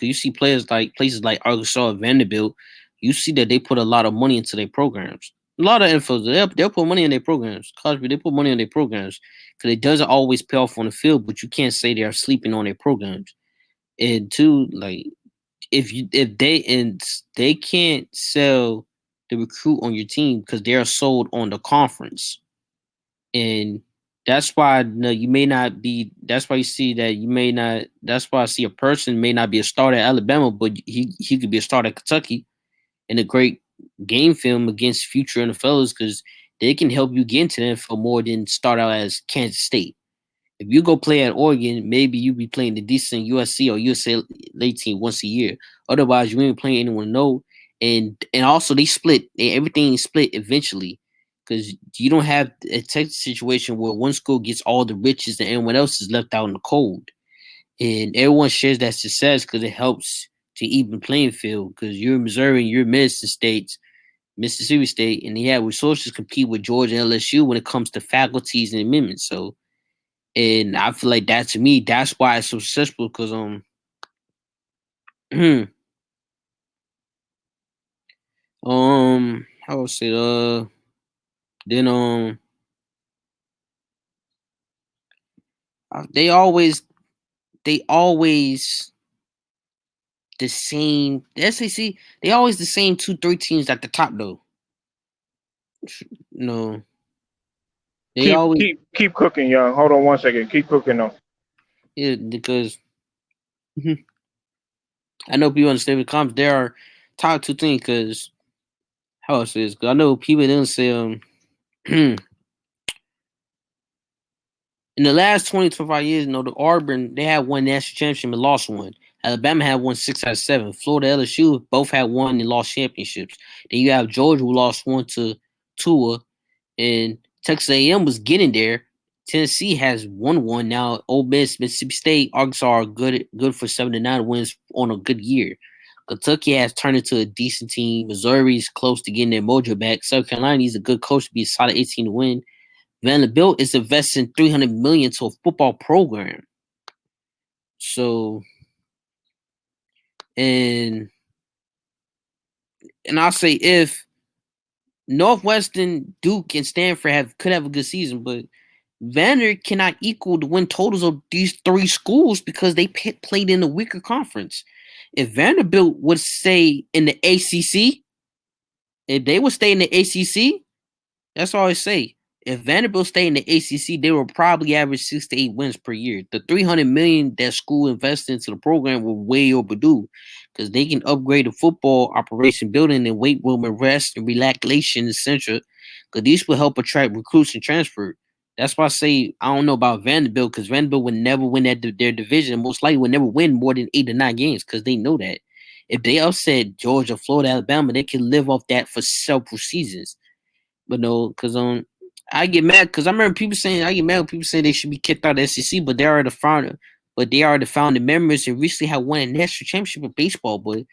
you see places like Arkansas, Vanderbilt, you see that they put a lot of money into their programs. A lot of info, they'll put money in their programs. Cosby, they put money in their programs because it doesn't always pay off on the field, but you can't say they're sleeping on their programs. And two, like if they can't sell the recruit on your team because they're sold on the conference, and that's why you may not be. That's why you see that you may not. That's why I see a person may not be a starter at Alabama, but he could be a starter at Kentucky in a great game film against future NFLs because they can help you get into the NFL more than start out as Kansas State. If you go play at Oregon, maybe you be playing the decent USC or UCLA team once a year. Otherwise, you ain't playing anyone no. And also they split. Everything is split eventually because you don't have a Texas situation where one school gets all the riches and everyone else is left out in the cold. And everyone shares that success because it helps to even playing field. Because you're Missouri, you're Mississippi State, and they have resources compete with Georgia and LSU when it comes to faculties and amendments. So and I feel like that to me, that's why it's so successful because how would say then they always they always the same the SEC, they always the same 2-3 teams at the top though. No, they Keep always keep keep cooking, young. Hold on one second. Keep cooking though. yeah because I know people understand the comments. There are top 2 things because how else is because I know people didn't say in the last 25 years, the Auburn, they had one national championship and lost one. Alabama had won 6 out of 7. Florida, LSU both had won and lost championships. Then you have Georgia who lost one to Tua, and Texas A&M was getting there. Tennessee has won one now. Ole Miss, Mississippi State, Arkansas are good for 7-9 wins on a good year. Kentucky has turned into a decent team. Missouri's close to getting their mojo back. South Carolina needs a good coach to be a solid 18 to win. Vanderbilt is investing $300 million to a football program. So, and and I'll say if Northwestern, Duke, and Stanford could have a good season, but Vanderbilt cannot equal the win totals of these three schools because they played in a weaker conference. If Vanderbilt would stay in the ACC, if they would stay in the ACC, that's all I say. If Vanderbilt stayed in the ACC, they will probably average 6 to 8 wins per year. The $300 million that school invested into the program were way overdue because they can upgrade the football operation, building and weight room and rest and relaxation, etc. Because these will help attract recruits and transfer. That's why I say I don't know about Vanderbilt because Vanderbilt would never win their division. Most likely would never win more than 8 or 9 games because they know that. If they upset Georgia, Florida, Alabama, they can live off that for several seasons. But no, because I get mad because I remember people saying I get mad when people say they should be kicked out of the SEC, but they are the founder, but they are the founding members and recently have won a national championship in baseball. But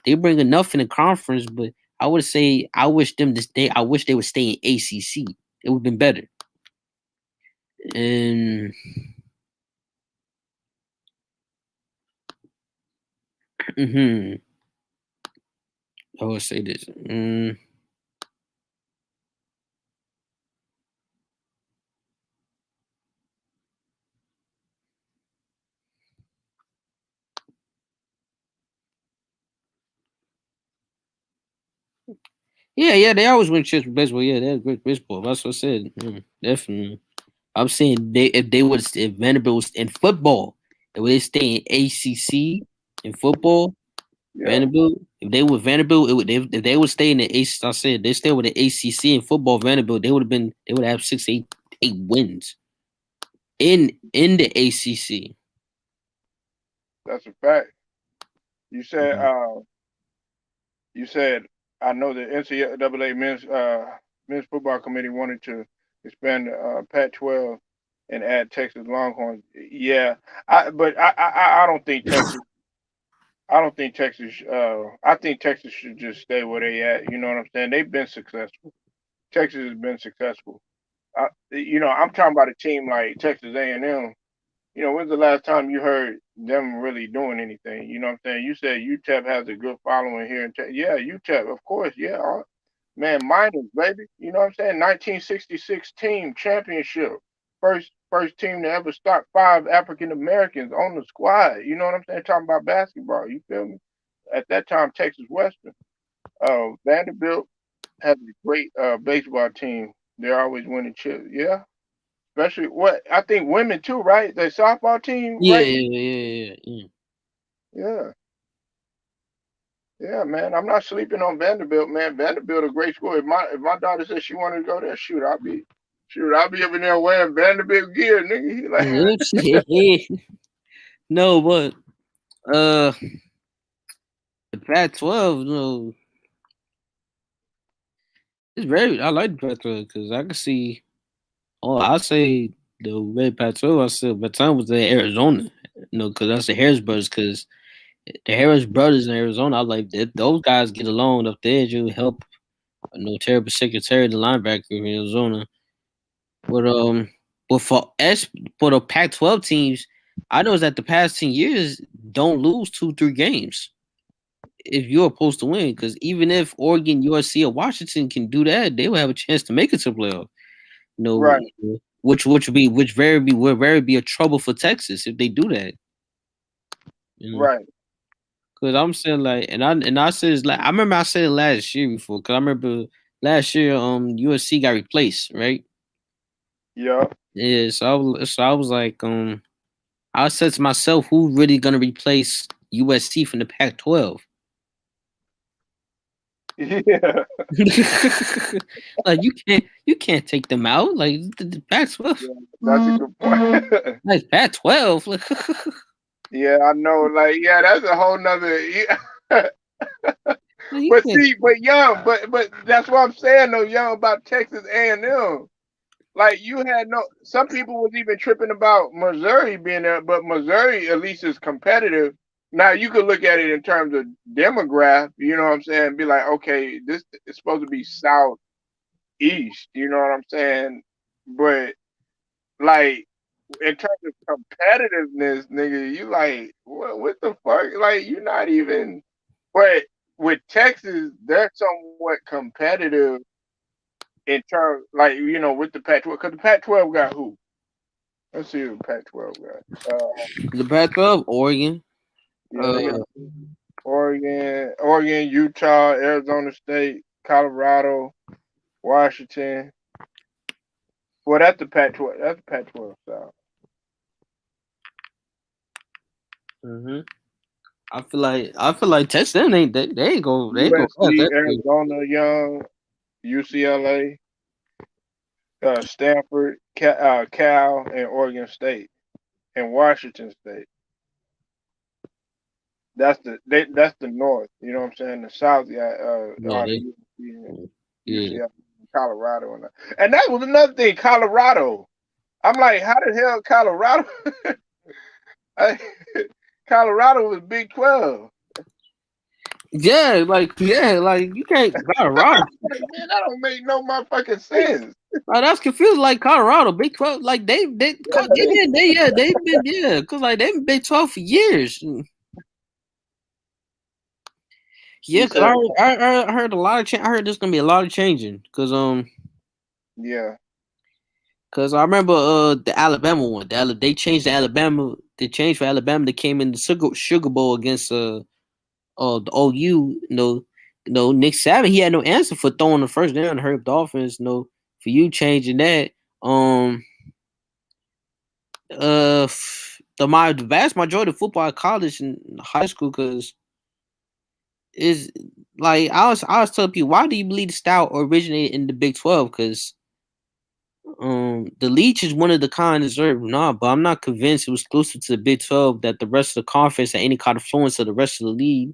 they bring enough in the conference. But I would say I wish them to stay. I wish they would stay in ACC. It would have been better. And I would say this. Yeah, they always win chips for baseball. Yeah, that's great baseball. That's what I said. Definitely. I'm saying if Vanderbilt was in football, if they stay in ACC in football, Yeah. Vanderbilt, if they were Vanderbilt, if they would stay in the ACC, I said they stay with the ACC in football, Vanderbilt, they would have 6 to 8 wins in the ACC. That's a fact. You said Mm-hmm. you said I know the NCAA men's football committee wanted to expand Pac-12 and add Texas Longhorns. Yeah, I don't think Texas. I don't think Texas. I think Texas should just stay where they at. You know what I'm saying? They've been successful. Texas has been successful. I'm talking about a team like Texas A&M. When's the last time you heard them really doing anything? You know what I'm saying? You said UTEP has a good following here in Texas. Yeah, UTEP, of course. Yeah, man, miners, baby. You know what I'm saying? 1966 team championship. First team to ever start 5 African Americans on the squad. You know what I'm saying? Talking about basketball. You feel me? At that time, Texas Western. Vanderbilt has a great baseball team. They're always winning chips. Yeah. Especially what I think women too, right? The softball team, right? Yeah. Yeah. Yeah, man. I'm not sleeping on Vanderbilt, man. Vanderbilt a great school. If my daughter says she wanted to go there, I'll be up in there wearing Vanderbilt gear, nigga. He like No, but the Pac-12, it's very. I like the Pac-12 because I can see. Oh, I say the red Pac-12. I said, by the time was in Arizona, because that's the Harris brothers. Because the Harris brothers in Arizona, I like that. Those guys get along up there. You help. Terrible secretary, the linebacker in Arizona. But for the Pac-12 teams, I know that the past 10 years don't lose 2-3 games if you're supposed to win. Because even if Oregon, USC, or Washington can do that, they will have a chance to make it to playoff. right, Which would very be a trouble for Texas if they do that. right. Because I'm saying like, and I said it's like I remember I said it last year before. Because I remember last year, USC got replaced, right? Yeah. Yeah, so I was like, I said to myself, who really gonna replace USC from the Pac-12? Yeah. Like you can't take them out. Like the Pac-12, Yeah. That's a good point. like Pac-12. Yeah, I know. Like, yeah, that's a whole nother. Yeah. Like, you But can't. see, but that's what I'm saying though, young about Texas A&M. Like you had no. Some people was even tripping about Missouri being there, but Missouri at least is competitive. Now you could look at it in terms of demograph. You know what I'm saying? Be like, okay, this is supposed to be southeast. You know what I'm saying? But like in terms of competitiveness, nigga, you like what the fuck? Like you're not even. But with Texas, they're somewhat competitive in terms, like with the Pac-12, because the Pac-12 got who? Let's see who the Pac-12 got. The Pac-12, Oregon. Yeah, they got Oregon, Utah, Arizona State, Colorado, Washington. Well, that's the Pac-12. That's the Pac-12 style. Mm-hmm. I feel like Texas ain't they ain't go past USC, that. Arizona, Young, UCLA, Stanford, Cal, and Oregon State, and Washington State. That's the North. You know what I'm saying? The South got Yeah, the they, USC and yeah. UCLA, Colorado, and that was another thing. Colorado. I'm like, how the hell Colorado? Colorado was Big 12. Yeah, like you can't Colorado. Man, that don't make no motherfucking sense. That's confused. Like Colorado, Big 12, like they've been because like they've been Big 12 for years. Yeah, You because said, I heard a lot of I heard there's gonna be a lot of changing yeah, because I remember the Alabama one. They changed the Alabama. They changed for Alabama. They came in the Sugar Bowl against the OU. Nick Saban, he had no answer for throwing the first down to hurt the offense. For you changing that. The vast majority of football at college and high school because is like I was telling people, why do you believe the style originated in the Big 12? Because the Leach is one of the kind deserved. Nah, but I'm not convinced it was exclusive to the Big 12 that the rest of the conference had any kind of influence of the rest of the league.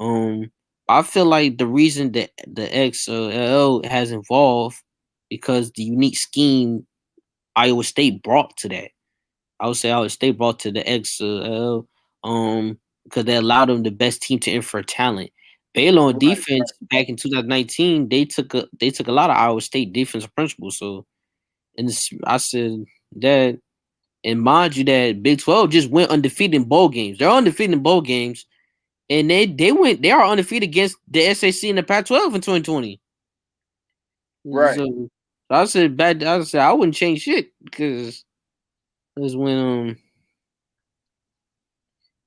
I feel like the reason that the XL has evolved because the unique scheme Iowa State brought to that. I would say Iowa State brought to the XL because they allowed them the best team to infer talent. Baylor on right. defense back in 2019, they took a lot of Iowa State defensive principles. So, I said that, and mind you, that Big 12 just went undefeated in bowl games. They're undefeated in bowl games, and they are undefeated against the SAC and the Pac-12 in 2020. Right. So I said I wouldn't change shit because when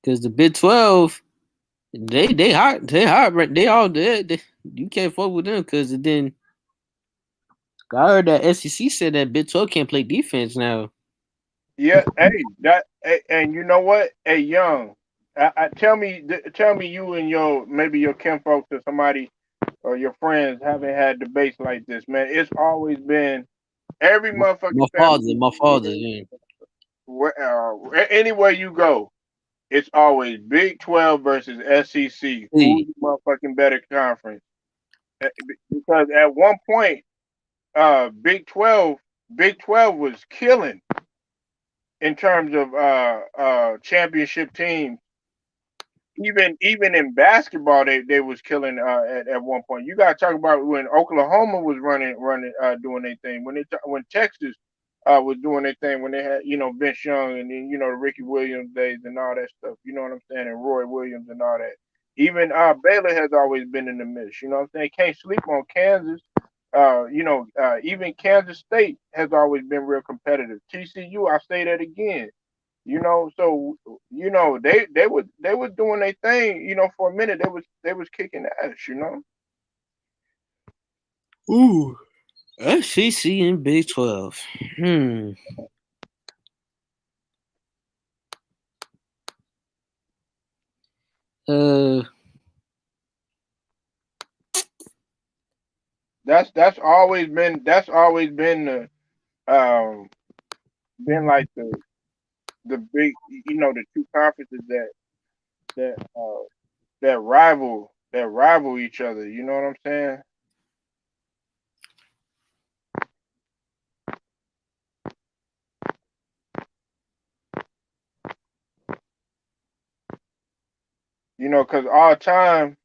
because the Big 12 they all dead. You can't fuck with them because then I heard that SEC said that Big 12 can't play defense now. Yeah. And you know what? Hey, Young, tell me you and your maybe your kinfolks or somebody or your friends haven't had debates like this, man. It's always been every My motherfucking family. father, yeah. Anywhere you go, it's always Big 12 versus SEC. Who's Hey, the motherfucking better conference? Because at one point, Big 12, Big 12 was killing in terms of championship teams. Even in basketball, they was killing at one point. You got to talk about when Oklahoma was running doing their thing. When Texas was doing their thing, when they had Vince Young and then the Ricky Williams days and all that stuff. You know what I'm saying? And Roy Williams and all that. Even Baylor has always been in the mix. You know what I'm saying? Can't sleep on Kansas. Even Kansas State has always been real competitive. TCU, I say that again. So they was doing their thing. For a minute they was kicking ass. ooh, SEC and Big 12. Uh, That's always been the been like the big the two conferences that that rival each other. You know what I'm saying? Because all time.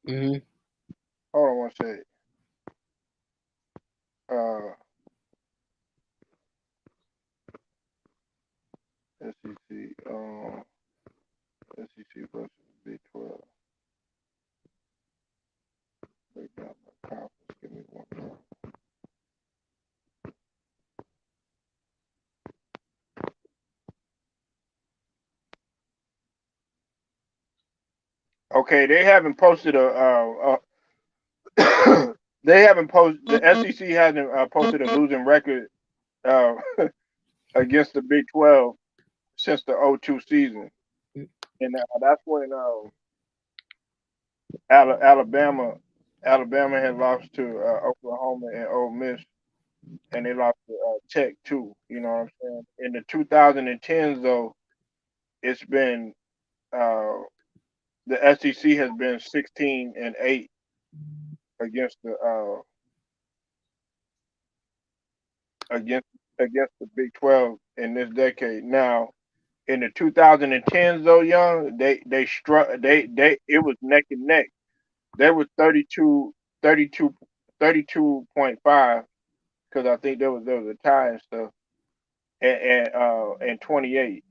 mm-hmm. Hold on one second. Uh, SEC. SEC versus Okay, they haven't posted they haven't posted the SEC hasn't posted a losing record uh, against the Big 12 since the '02 season, and that's when Alabama Alabama had lost to Oklahoma and Ole Miss, and they lost to Tech too. You know what I'm saying? In the 2010s though, it's been uh, the SEC has been 16-8 against the against against the Big 12 in this decade. Now, in the 2010s though, young, they struck they it was neck and neck. They were 32, 32.5 because I think there was a tie and stuff, and 28.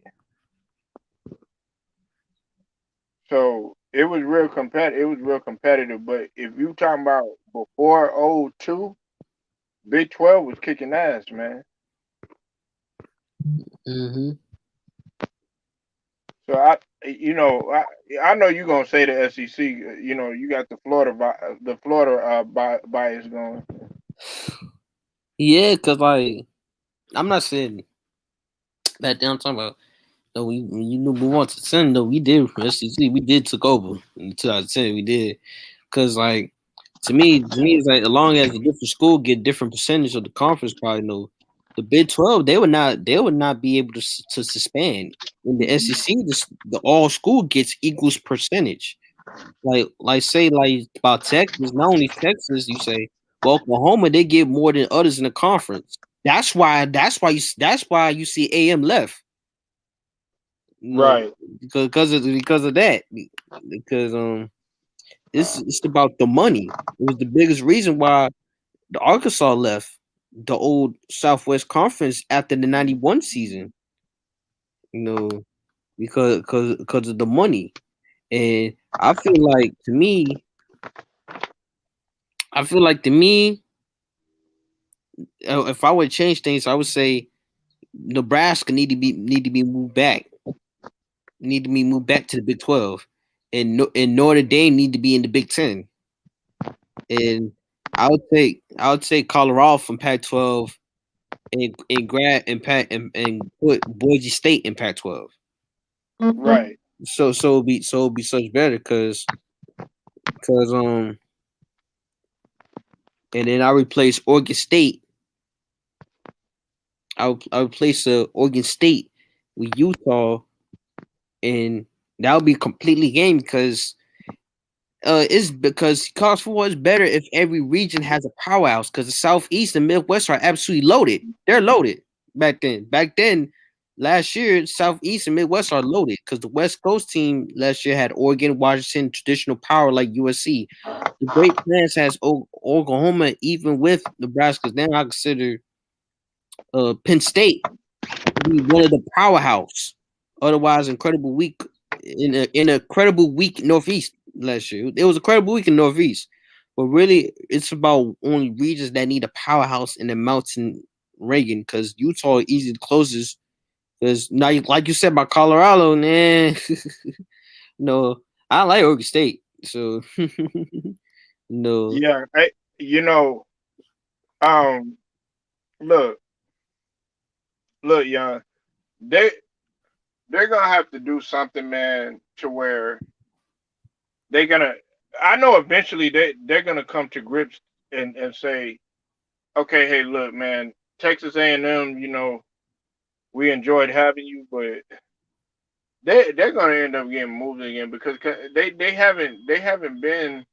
So it was real competitive. It was real competitive. But if you talking about before '02, Big 12 was kicking ass, man. Mm-hmm. So I know you're gonna say the SEC. You know, you got the Florida bias going. Yeah, cause like I'm not saying that damn talking about. No, we when you know move on to ten though. We did SEC. We did took over in 2010. We did because like to me it's like as long as the different school get different percentage of the conference, probably know the Big 12 they would not be able to suspend. In the SEC, the all school gets equals percentage. Like say like about Texas, not only Texas, you say, well, Oklahoma they get more than others in the conference. That's why you see AM left. You know, Right. because of that. Because it's about the money. It was the biggest reason why the Arkansas left the old Southwest Conference after the '91 season. You know, because of the money. And I feel like to me, if I would change things, I would say Nebraska need to be moved back. Need to be moved back to the Big 12, and Notre Dame need to be in the Big 10. And I would take Colorado from Pac-12 and grab and put Boise State in Pac-12. Right. So it'd be such better because and then I replace Oregon State. I would replace Oregon State with Utah, and that would be completely game because it's because college football is better if every region has a powerhouse because the Southeast and Midwest are absolutely loaded. They're loaded back then. Back then, last year, Southeast and Midwest are loaded because the West Coast team last year had Oregon, Washington, traditional power like USC. The Great Plains has Oklahoma, even with Nebraska. Then I consider Penn State to be one of the powerhouse. Otherwise, incredible week in a credible week Northeast last year. It was a credible week in Northeast, but really, it's about only regions that need a powerhouse in the Mountain Reagan because Utah is easy the closest. Because now, like you said about Colorado, man, no, I like Oregon State, so no, Yeah. You know, um, look, look, young. They they're gonna have to do something, man, to where they're gonna. I know eventually they're gonna come to grips and say, okay, hey, look, man, Texas A&M, we enjoyed having you, but they're gonna end up getting moved again because they haven't been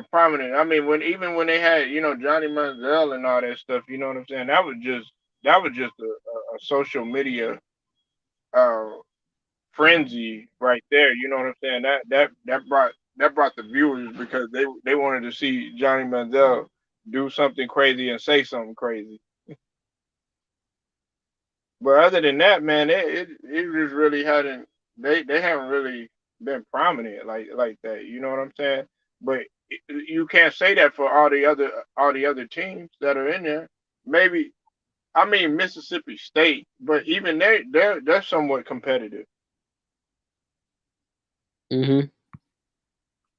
prominent. I mean, when they had Johnny Manziel and all that stuff, you know what I'm saying? That was just a social media uh, frenzy right there. You know what I'm saying? That brought the viewers because they wanted to see Johnny Manziel do something crazy and say something crazy. But other than that, man, it just really hadn't. They haven't really been prominent like that. You know what I'm saying? But you can't say that for all the other teams that are in there. Maybe I mean Mississippi State, but even they're somewhat competitive. Mm-hmm.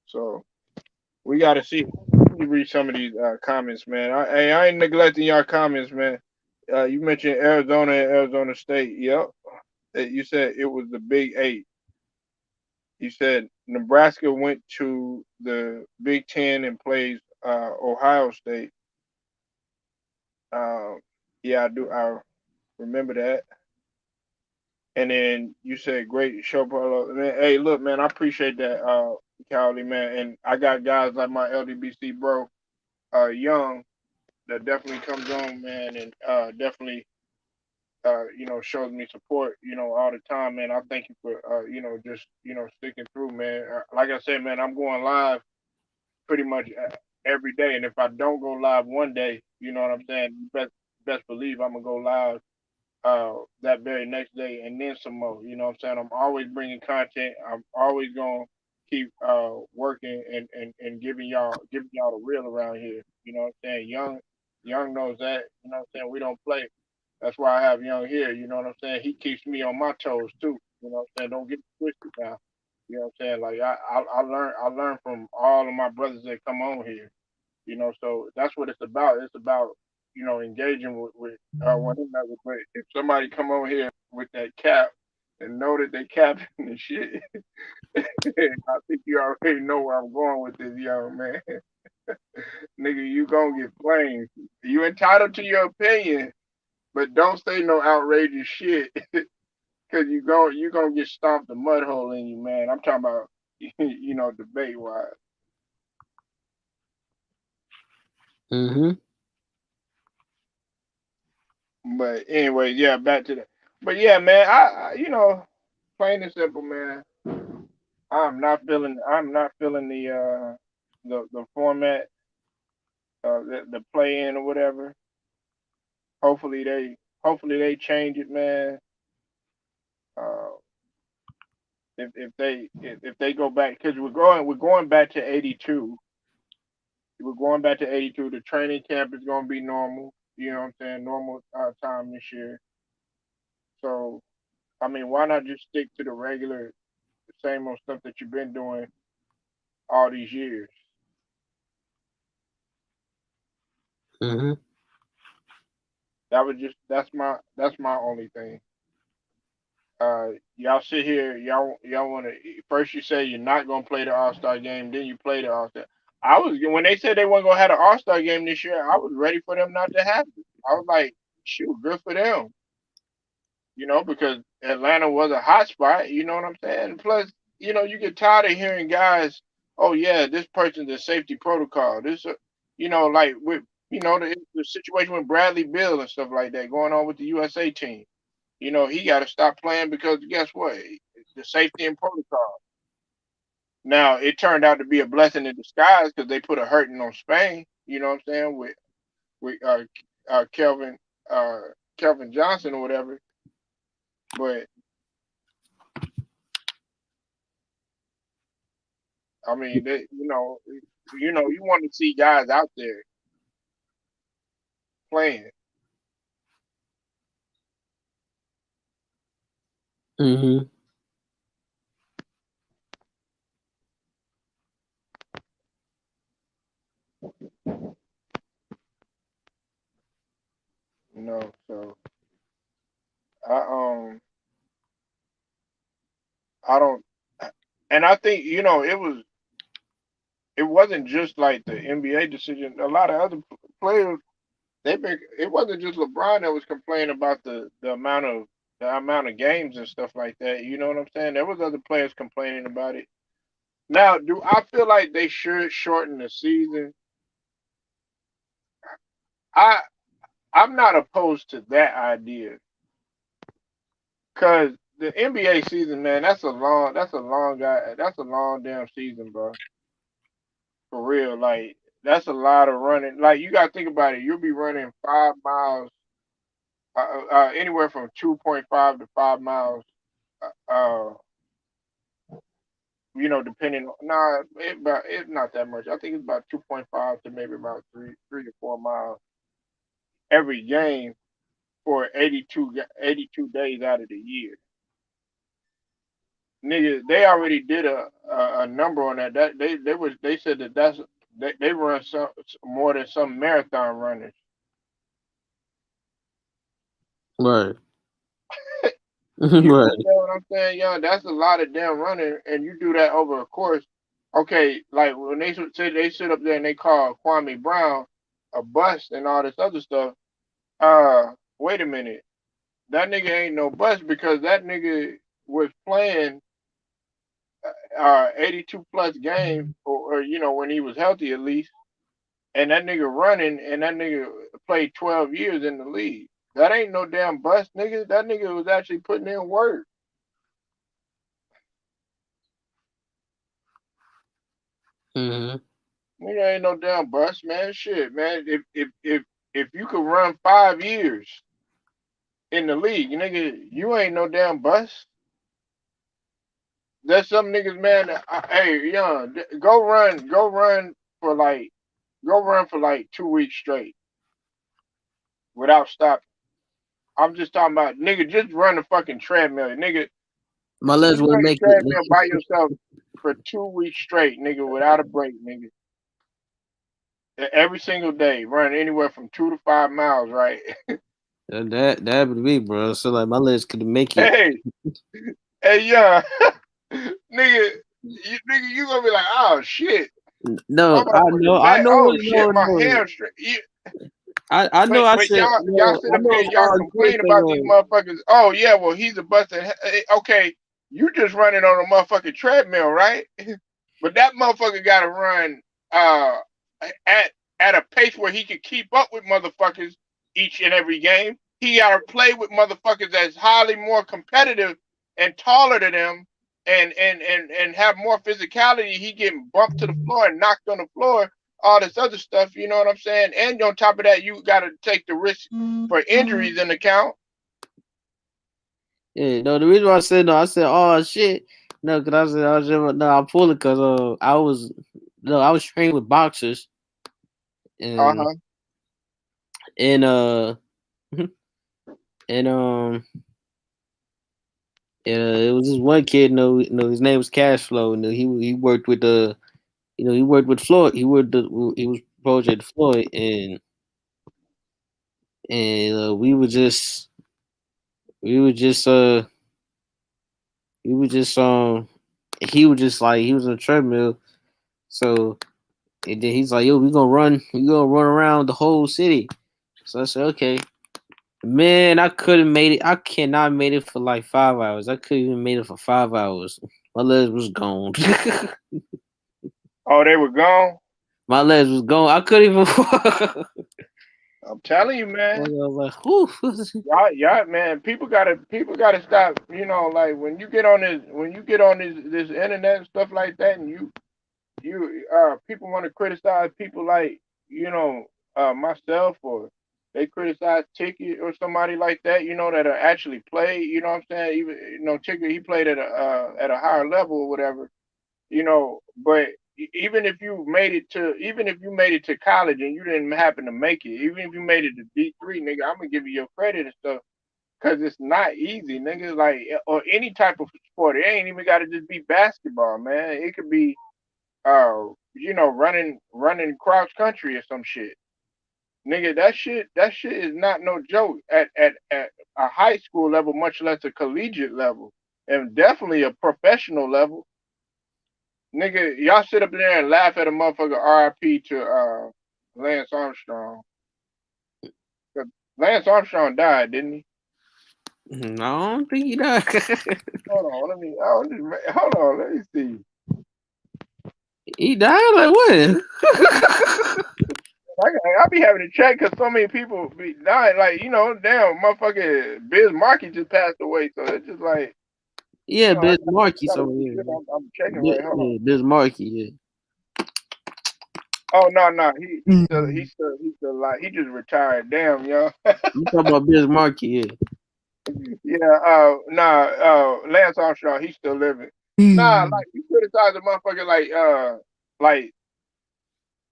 So we got to see. Let me read some of these comments, man. Hey, I ain't neglecting y'all comments, man. You mentioned Arizona and Arizona State. Yep. You said it was the Big Eight. You said Nebraska went to the Big Ten and plays Ohio State. Um, yeah, I do. I remember that. And then you said great show, Paulo. Man, hey, look, man, I appreciate that, Cowley, man. And I got guys like my LDBC bro, Young, that definitely comes on, man, and definitely, shows me support, all the time, man. I thank you for, just, sticking through, man. Like I said, man, I'm going live pretty much every day, and if I don't go live one day, you know what I'm saying. Best believe I'm gonna go live that very next day and then some more. You know what I'm saying? I'm always bringing content. I'm always gonna keep working and giving y'all the real around here. You know what I'm saying? Young knows that. You know what I'm saying? We don't play. That's why I have Young here. You know what I'm saying? He keeps me on my toes too. You know what I'm saying? Don't get twisted now. You know what I'm saying? Like I learn from all of my brothers that come on here. So that's what it's about. It's about engaging with one another. But if somebody come over here with that cap and know that they capping and shit, I think you already know where I'm going with this, young man. Nigga, you gonna get flamed. You entitled to your opinion, but don't say no outrageous shit, cause you gonna get stomped a mud hole in you, man. I'm talking about debate wise. Mm-hmm. But anyway, yeah, back to that. But yeah, man, I plain and simple, man. I'm not feeling the format, the play in or whatever. Hopefully they change it, man. Uh, if they go back, because we're going back to 82. We're going back to 82. The training camp is going to be normal. You know what I'm saying? Normal time this year. So I mean, why not just stick to the regular, the same old stuff that you've been doing all these years? Mm-hmm. That's my only thing. Y'all sit here, y'all want to first you say you're not gonna play the All Star game, then you play the All Star. I was when they said they weren't gonna have an All Star game this year, I was ready for them not to have it. I was like, shoot, good for them, because Atlanta was a hot spot. You know what I'm saying? Plus, you get tired of hearing guys, oh yeah, this person's a safety protocol. Like with the situation with Bradley Bill and stuff like that going on with the USA team. He got to stop playing because guess what? The safety and protocol. Now it turned out to be a blessing in disguise because they put a hurting on Spain. You know what I'm saying with Kelvin uh, Kelvin Johnson or whatever. But I mean, you want to see guys out there playing. Mm-hmm. So I I don't, and I think it wasn't just like the NBA decision. A lot of other players it wasn't just LeBron that was complaining about the amount of games and stuff like that. You know what I'm saying? There was other players complaining about it. Now, do I feel like they should shorten the season? I I'm not opposed to that idea because the NBA season, man, that's a long damn season, bro. For real, like that's a lot of running. Like you got to think about it. You'll be running 5 miles, anywhere from 2.5 to 5 miles. Uh, depending on it's not that much. I think it's about 2.5 to maybe about 3 to 4 miles every game for 82 days out of the year. nigga, they already did a number on that. That they said that's they run some more than some marathon runners. Right. You Right. understand what I'm saying, young? That's a lot of damn running, and you do that over a course. Okay, like when say they sit up there and they call Kwame Brown a bust and all this other stuff. Wait a minute, that nigga ain't no bust because that nigga was playing 82 plus games, or when he was healthy at least, and that nigga running, and that nigga played 12 years in the league. That ain't no damn bust, nigga. That nigga was actually putting in work. Mm-hmm. Nigga ain't no damn bust, man. Shit, man. If you could run 5 years in the league, nigga, you ain't no damn bust. There's some niggas, man. Hey, young, go run for like 2 weeks straight without stopping. I'm just talking about, nigga, just run the fucking treadmill, nigga. My legs Just wouldn't run the make treadmill it. by yourself for 2 weeks straight, nigga, without a break, nigga. Every single day, run anywhere from 2 to 5 miles, right? That would be, bro. So like my legs couldn't make it. Hey, hey, yeah, nigga, you gonna be like, oh shit, my No, motherfucking I back, know oh what shit, my no. hamstring. I know But I but said y'all no, sit I up know there what and y'all Andre complain said about these wrong. motherfuckers. Oh yeah, well he's a busted. Okay, you just running on a motherfucking treadmill, right? But that motherfucker got to run uh at a pace where he can keep up with motherfuckers each and every game. He got to play with motherfuckers that's highly more competitive and taller than them, and have more physicality. He getting bumped to the floor and knocked on the floor, all this other stuff. You know what I'm saying? And on top of that, you got to take the risk for injuries in account. Yeah, no, the reason why I said no, I said, oh shit. No, cause I was no, I'm pulling cause I was trained with boxers Uh and huh. and and it was this one kid, his name was Cashflow, and he worked with he worked with Floyd. He was project Floyd, and we were just we were just he was just like he was on a treadmill. So and then he's like, yo, we gonna run around the whole city. So I said, okay. Man, I couldn't made it. I cannot made it for like 5 hours. I couldn't even made it for 5 hours. My legs was gone. Oh, they were gone. My legs was gone. I couldn't even. I'm telling you, I man. was like, whew. Y'all, man. People gotta stop. Like when you get on this internet and stuff like that, and people want to criticize people like you know myself, or they criticize Ticket or somebody like that, that are actually play. You know what I'm saying? Even Ticket, he played at a higher level or whatever. But even if you made it to college and you didn't happen to make it, even if you made it to D3, nigga, I'm gonna give you your credit and stuff. Cause it's not easy, nigga. Like, or any type of sport. It ain't even got to just be basketball, man. It could be running cross country or some shit. Nigga, that shit is not no joke at a high school level, much less a collegiate level, and definitely a professional level. Nigga, y'all sit up there and laugh at a motherfucker RIP to Lance Armstrong. 'Cause Lance Armstrong died, didn't he? No, I don't think he died. Hold on, let me see. He died like what? I be having to check because so many people be dying. Like, damn, motherfucking Biz Markie just passed away. So it's just like, Yeah, I Biz Markie. gotta So make yeah, sure I'm checking right. Hold on. yeah, Biz Markie. Oh no, Yeah. he's still alive. He just retired. Damn, yo. You talking about Biz Markie? Yeah, Lance Armstrong, he's still living. Nah, Yeah. like you criticize a motherfucker like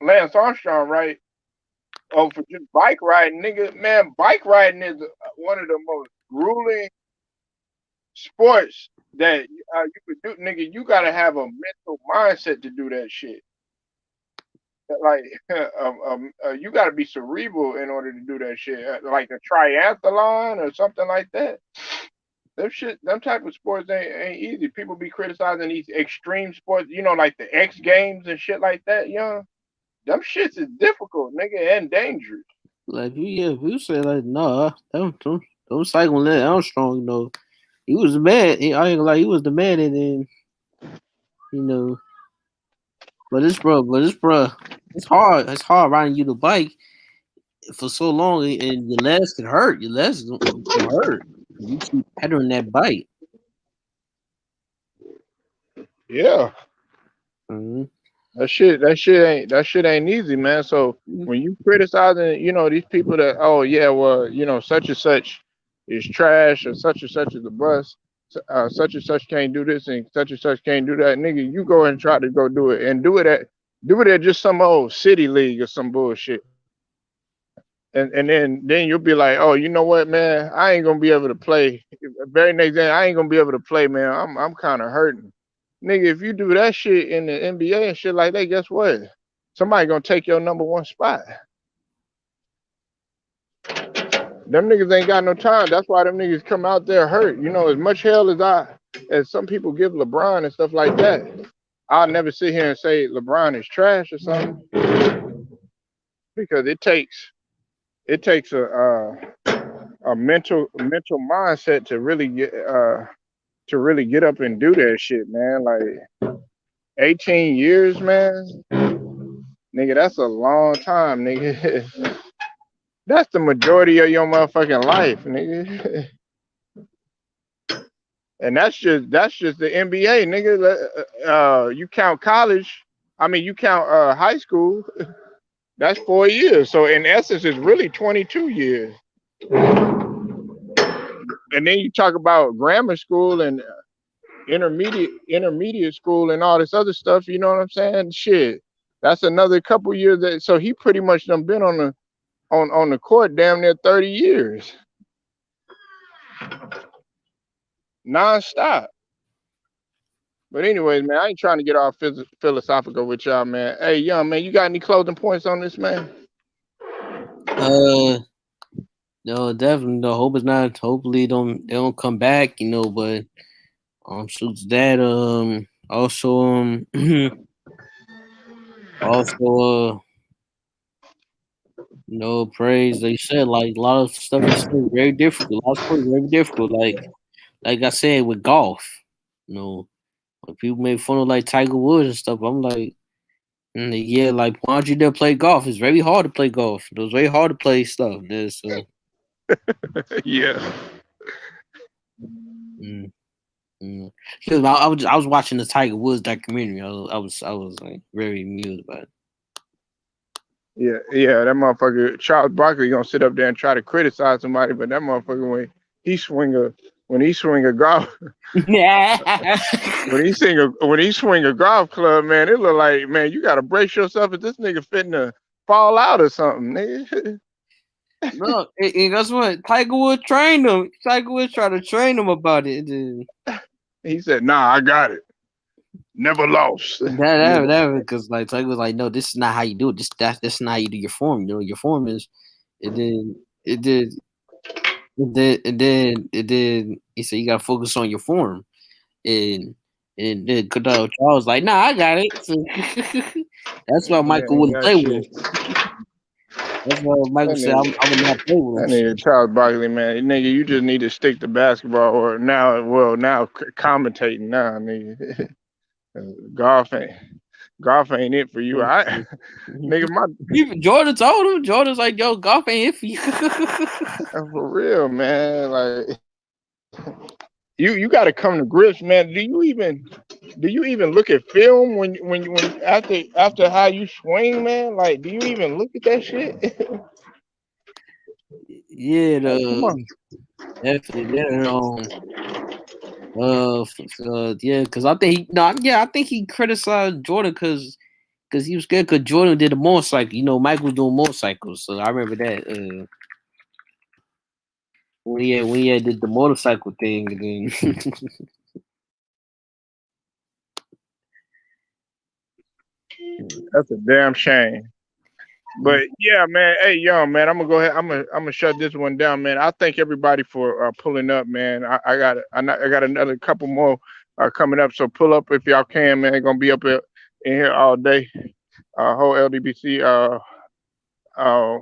Lance Armstrong, right? Oh, for just bike riding, nigga, man, bike riding is one of the most grueling sports that you could do, nigga. You gotta have a mental mindset to do that shit. Like, you gotta be cerebral in order to do that shit. Like a triathlon or something like that. Them type of sports ain't easy. People be criticizing these extreme sports, like the X Games and shit like that. Them shits is difficult, nigga, and dangerous. Like if you say like no, don't cycle Lance Armstrong. He was the man. I ain't gonna lie, he was the man, and then you know, but it's hard. It's hard riding you the bike for so long, and your legs can hurt. Your legs can hurt. You keep pedaling that bike. Yeah. Mm-hmm. That shit ain't easy, man. So when you criticizing, these people that, oh yeah, well, such and such is trash, or such and such is a bust, such and such can't do this and such can't do that, nigga, you go and try to go do it and do it at just some old city league or some bullshit. And then you'll be like, oh, you know what, man, I ain't gonna be able to play. Very next day, I ain't gonna be able to play, man. I'm kind of hurting. Nigga, if you do that shit in the NBA and shit like that, guess what? Somebody gonna take your number one spot. Them niggas ain't got no time. That's why them niggas come out there hurt. As much hell as some people give LeBron and stuff like that, I'll never sit here and say LeBron is trash or something, because it takes a mental mindset to really get up and do that shit, man. Like 18 years, man. Nigga, that's a long time, nigga. That's the majority of your motherfucking life, nigga. And that's just the NBA, nigga. You count college, you count high school, that's 4 years. So in essence, it's really 22 years. And then you talk about grammar school and intermediate school and all this other stuff, you know what I'm saying? Shit. That's another couple years. So he pretty much done been on the court damn near 30 years. Non-stop. But anyways, man, I ain't trying to get all philosophical with y'all, man. Hey, young man, you got any closing points on this, man? No, definitely. No, hope it's not. Hopefully, they don't come back. But shoots that. Also also praise. They said like a lot of stuff is very difficult. A lot of sports very difficult. Like I said with golf, when people make fun of like Tiger Woods and stuff, I'm like, yeah, like why don't you dare play golf? It's very hard to play golf. It was very hard to play stuff. Yeah. Because I was watching the Tiger Woods documentary. I was like very amused by it. Yeah, that motherfucker Charles Barkley gonna sit up there and try to criticize somebody, but that motherfucker when he swing a golf when he swing a golf club, man, it look like, man, you gotta brace yourself if this nigga fitting to fall out or something, nigga. No, and guess what? Tiger Woods trained him. Tiger Woods tried to train him about it. He said, "Nah, I got it. Never lost." That because like Tiger was like, "No, this is not how you do it. This is not how you do your form. Your form is." And then he said, "You gotta focus on your form." And then Charles was like, "Nah, I got it." So, that's why Michael wouldn't play with him. That's why Michael said, "I would not play with him." That nigga Charles Barkley, man, nigga, you just need to stick to basketball or now commentating now, nigga. Golf ain't it for you. Nigga, Jordan told him. Jordan's like, "Yo, golf ain't it for you." For real, man. Like, you got to come to grips, man. Do you even look at film when after how you swing, man? Like, do you even look at that shit? Yeah, definitely. Yeah, because I think he criticized Jordan because he was scared because Jordan did a motorcycle. Mike was doing motorcycles, so I remember that. When he did the motorcycle thing, and then That's a damn shame. But yeah, man. Hey, yo, man. I'm gonna go ahead. I'm gonna shut this one down, man. I thank everybody for pulling up, man. I got another couple more coming up. So pull up if y'all can, man. Gonna be up in here all day. Whole LDBC. Uh,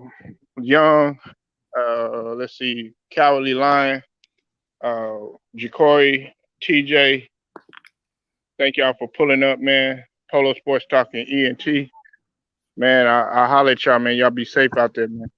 Young. Let's see. Cowardly Lion. Jacory. TJ. Thank y'all for pulling up, man. Polo Sports Talking ENT. Man, I holler at y'all, man. Y'all be safe out there, man.